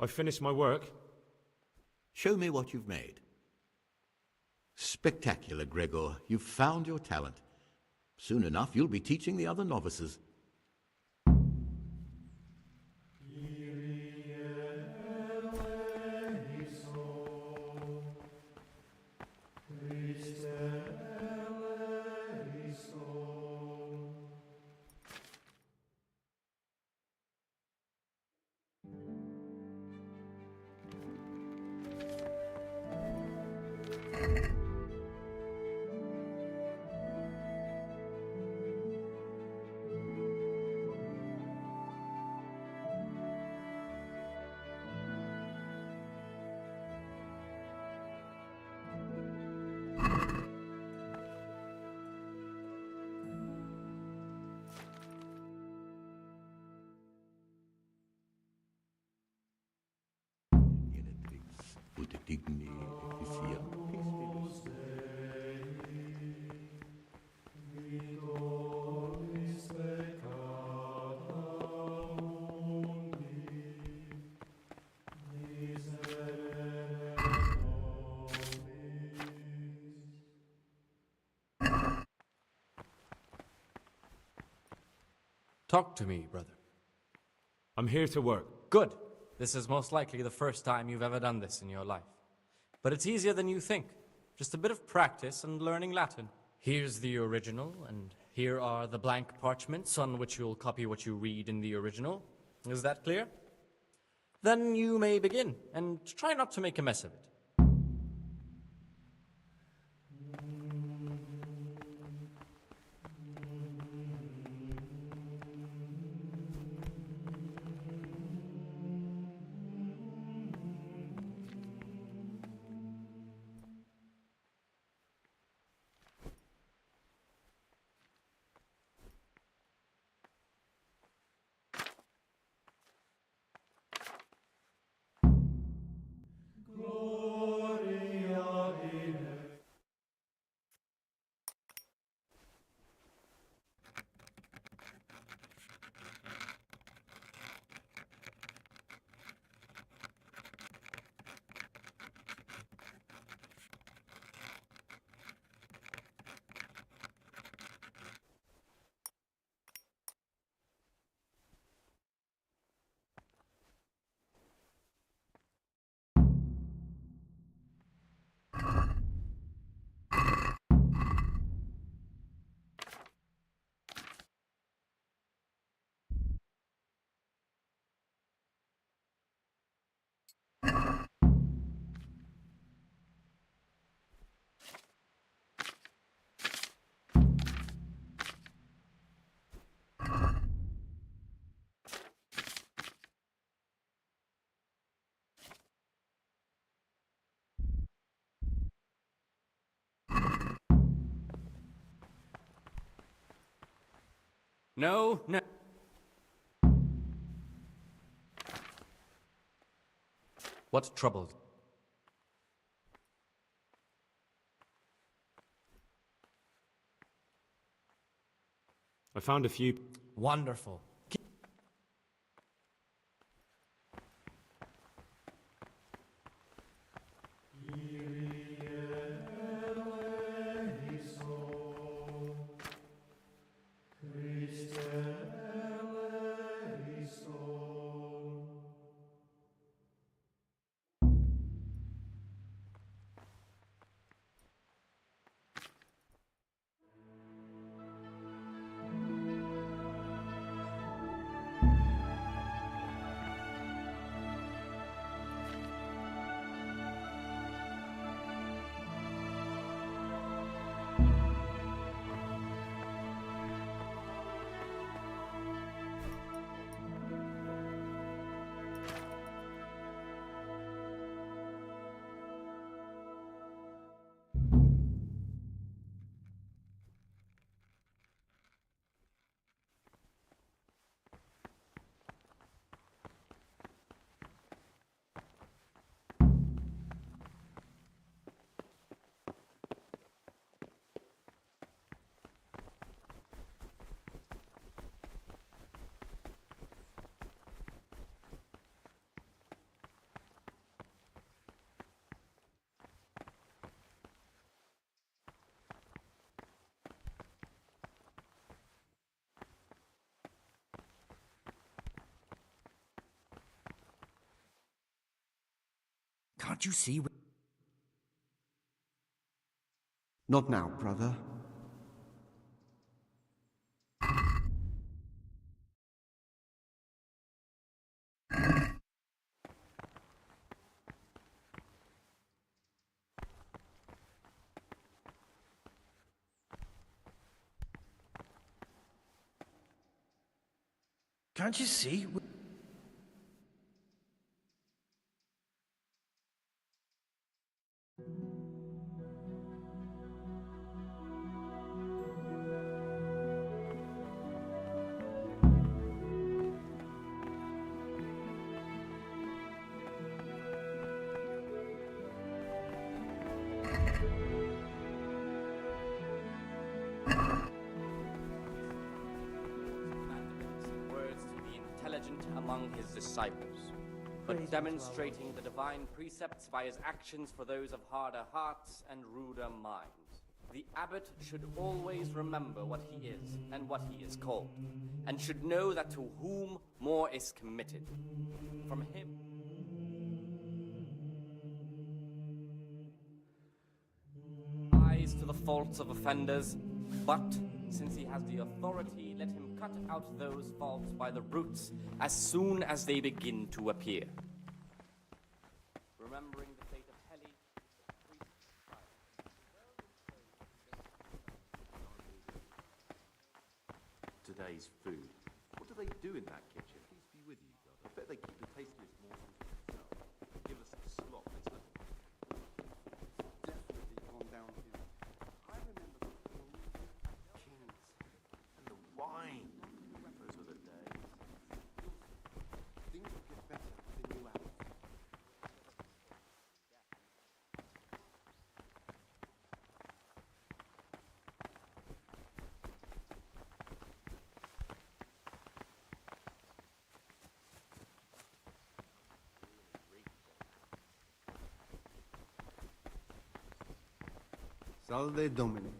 S9: I've finished my work.
S4: Show me what you've made. Spectacular, Gregor. You've found your talent. Soon enough, you'll be teaching the other novices.
S7: Talk to me, brother.
S9: I'm here to work.
S7: Good. This is most likely the first time you've ever done this in your life. But it's easier than you think. Just a bit of practice and learning Latin. Here's the original, and here are the blank parchments on which you'll copy what you read in the original. Is that clear? Then you may begin, and try not to make a mess of it. No. What troubled?
S9: I found a few.
S7: Wonderful.
S12: Can't you see?
S17: Not now, brother.
S22: Can't you see?
S8: Among his disciples, but demonstrating the divine precepts by his actions for those of harder hearts and ruder minds. The abbot should always remember what he is and what he is called, and should know that to whom more is committed, from him. Eyes to the faults of offenders, but since he has the authority, let him cut out those faults by the roots as soon as they begin to appear. Remembering the fate of Heli,
S20: Today's food. What do they do in that kitchen? Peace be with you, brother. I bet they keep the tastiest morsels for themselves. Give us the slop. It's like...
S17: Definitely gone downhill. I remember the
S20: Kings. And the wine. Those were the days.
S17: things will get better with the new abbot. Salve Domine.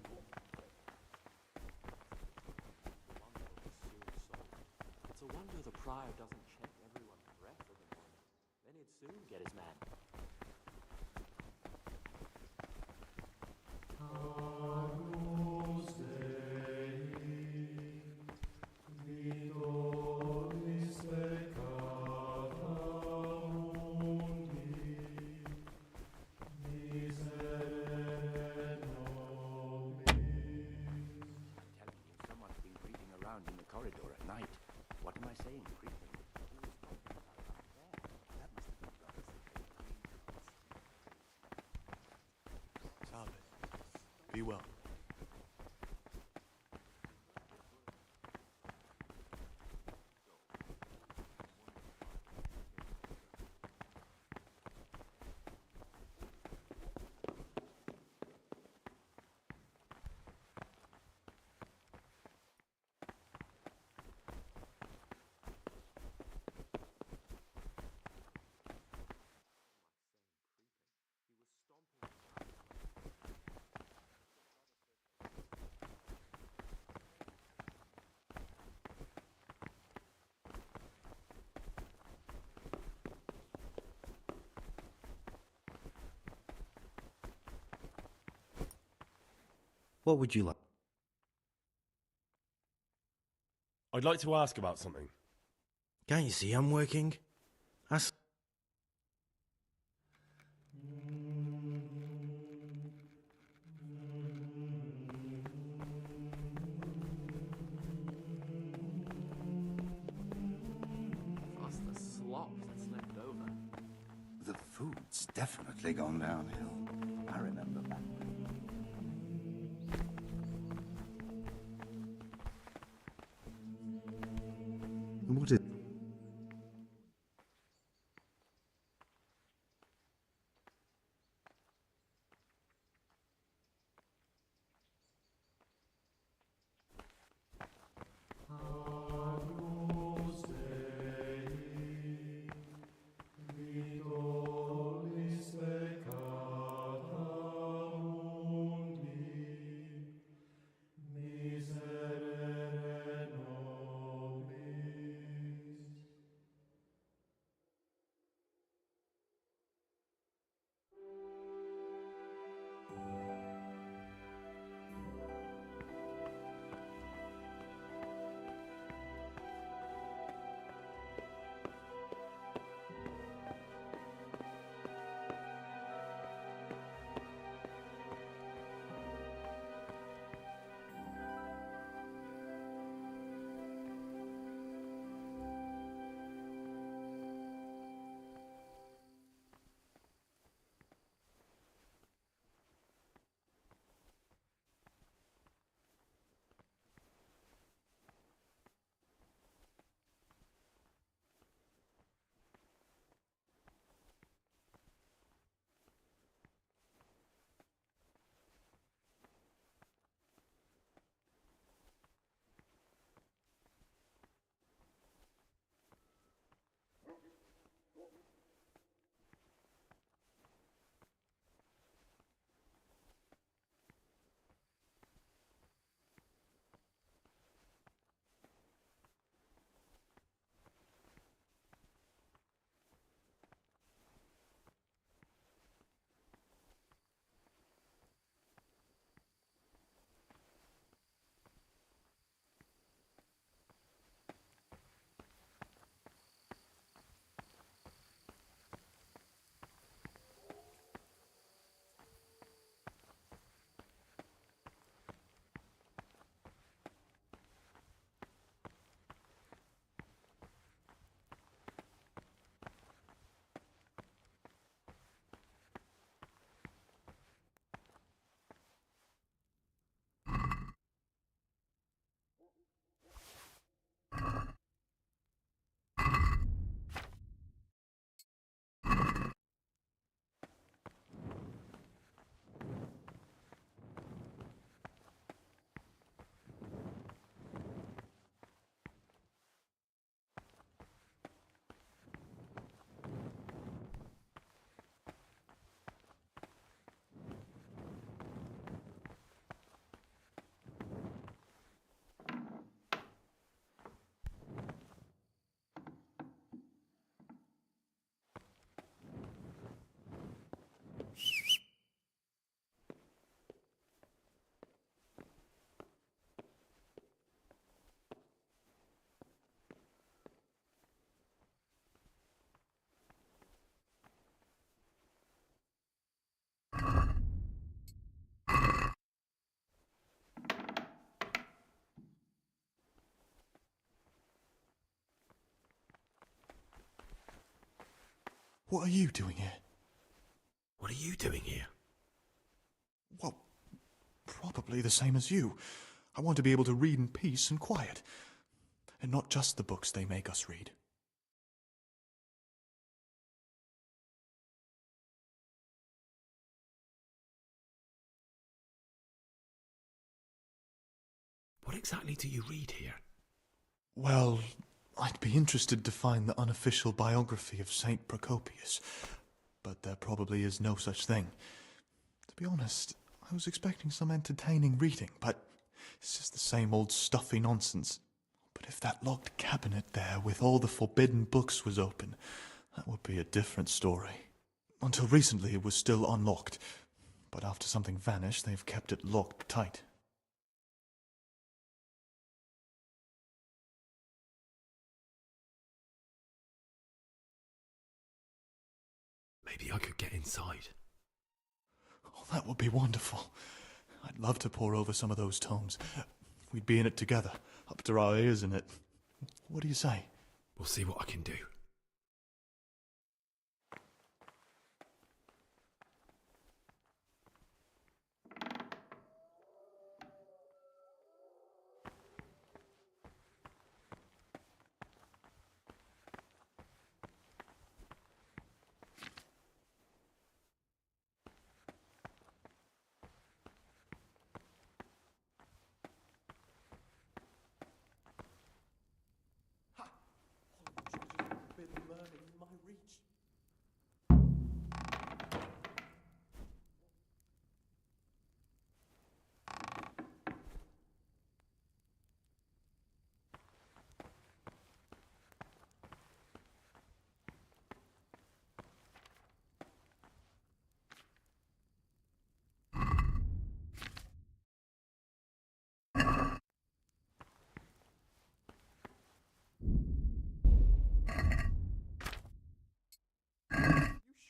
S10: It's a wonder the prior doesn't check everyone's breath in the morning. Then he'd soon get his man. Someone's been creeping around in the corridor at night. What am I saying, creeping? That must have been brothers.
S3: Salve. Be well.
S22: What would you like?
S2: I'd like to ask about something.
S22: Can't you see I'm working? Ask.
S10: Plus the slop that's left over.
S15: The food's definitely gone downhill. I remember back when.
S17: What is...
S12: What are you doing here?
S9: What are you doing here?
S12: Well, probably the same as you. I want to be able to read in peace and quiet. And not just the books they make us read.
S9: What exactly do you read here?
S12: Well, I'd be interested to find the unofficial biography of Saint Procopius, but there probably is no such thing. To be honest, I was expecting some entertaining reading, but it's just the same old stuffy nonsense. But if that locked cabinet there with all the forbidden books was open, that would be a different story. Until recently it was still unlocked, but after something vanished, they've kept it locked tight.
S9: Maybe I could get inside.
S12: Oh, that would be wonderful. I'd love to pore over some of those tomes. We'd be in it together, up to our ears in it. What do you say?
S9: We'll see what I can do.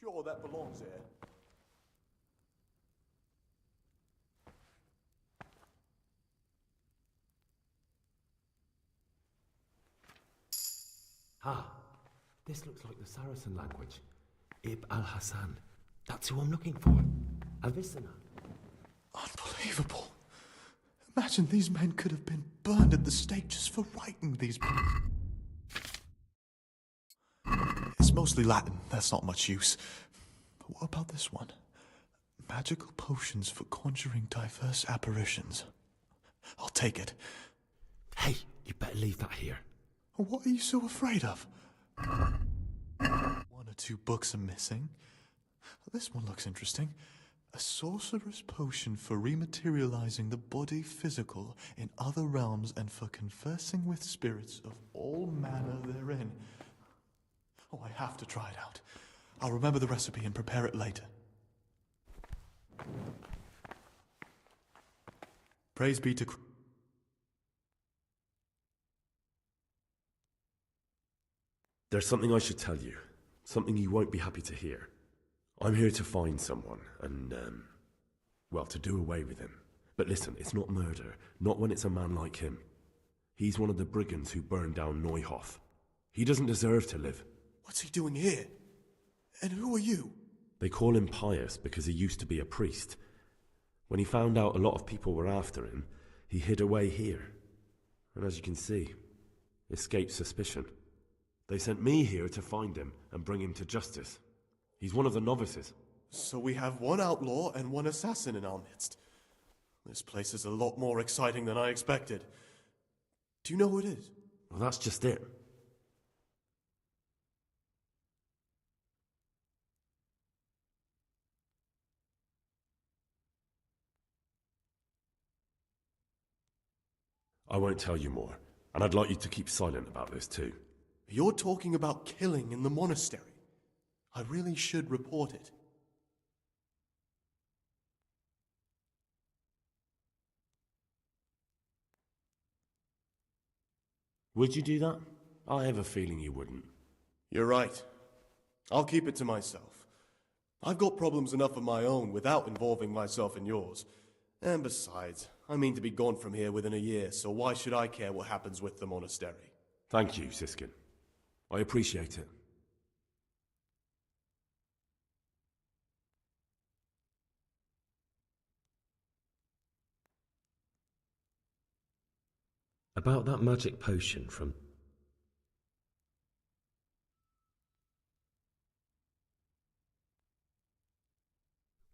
S12: Sure that belongs here?
S9: Ah, this looks like the Saracen language. Ibn al-Hassan. That's who I'm looking for. Avicenna.
S12: Unbelievable. Imagine these men could have been burned at the stake just for writing these books. It's mostly Latin, that's not much use. But what about this one? Magical potions for conjuring diverse apparitions. I'll take it.
S9: Hey, you better leave that here.
S12: What are you so afraid of? One or two books are missing. This one looks interesting. A sorcerer's potion for rematerializing the body physical in other realms and for conversing with spirits of all manner therein. Oh, I have to try it out. I'll remember the recipe and prepare it later. Praise be to Christ.
S2: There's something I should tell you. Something you won't be happy to hear. I'm here to find someone and, well, to do away with him. But listen, it's not murder. Not when it's a man like him. He's one of the brigands who burned down Neuhof. He doesn't deserve to live.
S12: What's he doing here? And who are you?
S2: They call him Pius because he used to be a priest. When he found out a lot of people were after him, he hid away here. And as you can see, escaped suspicion. They sent me here to find him and bring him to justice. He's one of the novices.
S12: So we have one outlaw and one assassin in our midst. This place is a lot more exciting than I expected. Do you know who it is?
S2: Well, that's just it. I won't tell you more, and I'd like you to keep silent about this too.
S12: You're talking about killing in the monastery. I really should report it.
S2: Would you do that? I have a feeling you wouldn't.
S12: You're right. I'll keep it to myself. I've got problems enough of my own without involving myself in yours. And besides, I mean to be gone from here within a year, so why should I care what happens with the monastery?
S2: Thank you, Siskin. I appreciate it.
S9: About that magic potion from...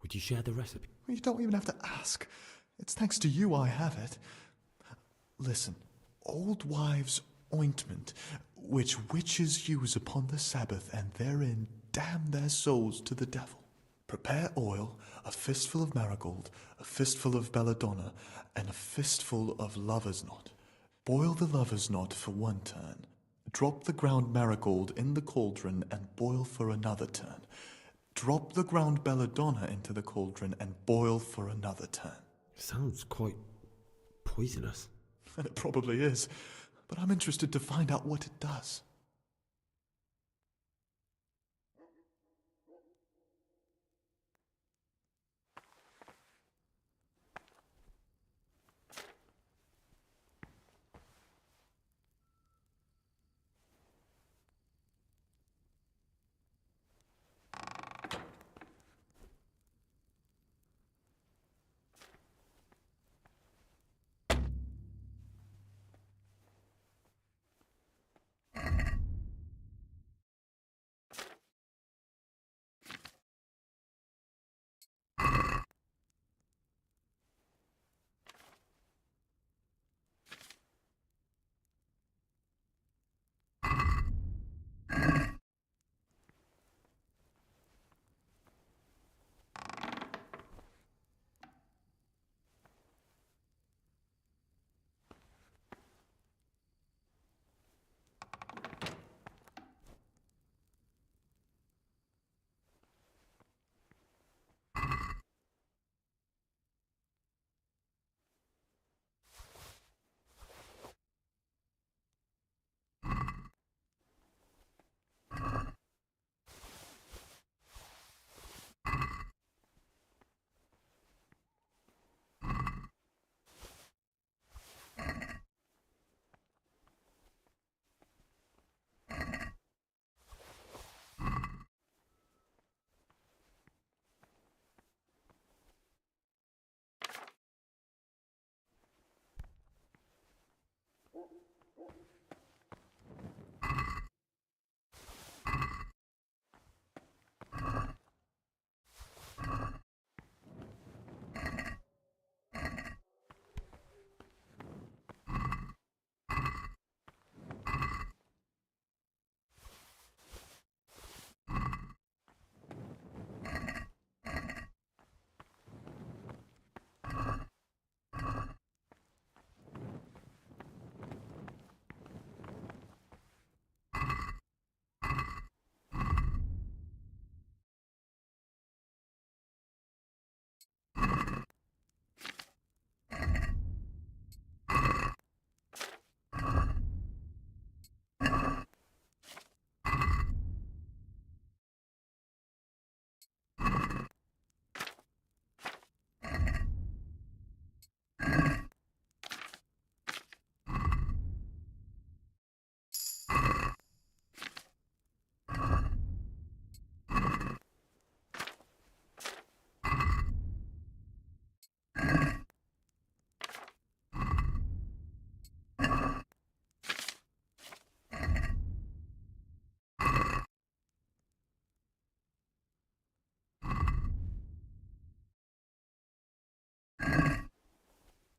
S9: Would you share the recipe?
S12: You don't even have to ask. It's thanks to you I have it. Listen, old wives' ointment, which witches use upon the Sabbath, and therein damn their souls to the devil. Prepare oil, a fistful of marigold, a fistful of belladonna, and a fistful of lover's knot. Boil the lover's knot for 1 turn. Drop the ground marigold in the cauldron and boil for another turn. Drop the ground belladonna into the cauldron and boil for another turn.
S9: Sounds quite poisonous.
S12: And it probably is, but I'm interested to find out what it does.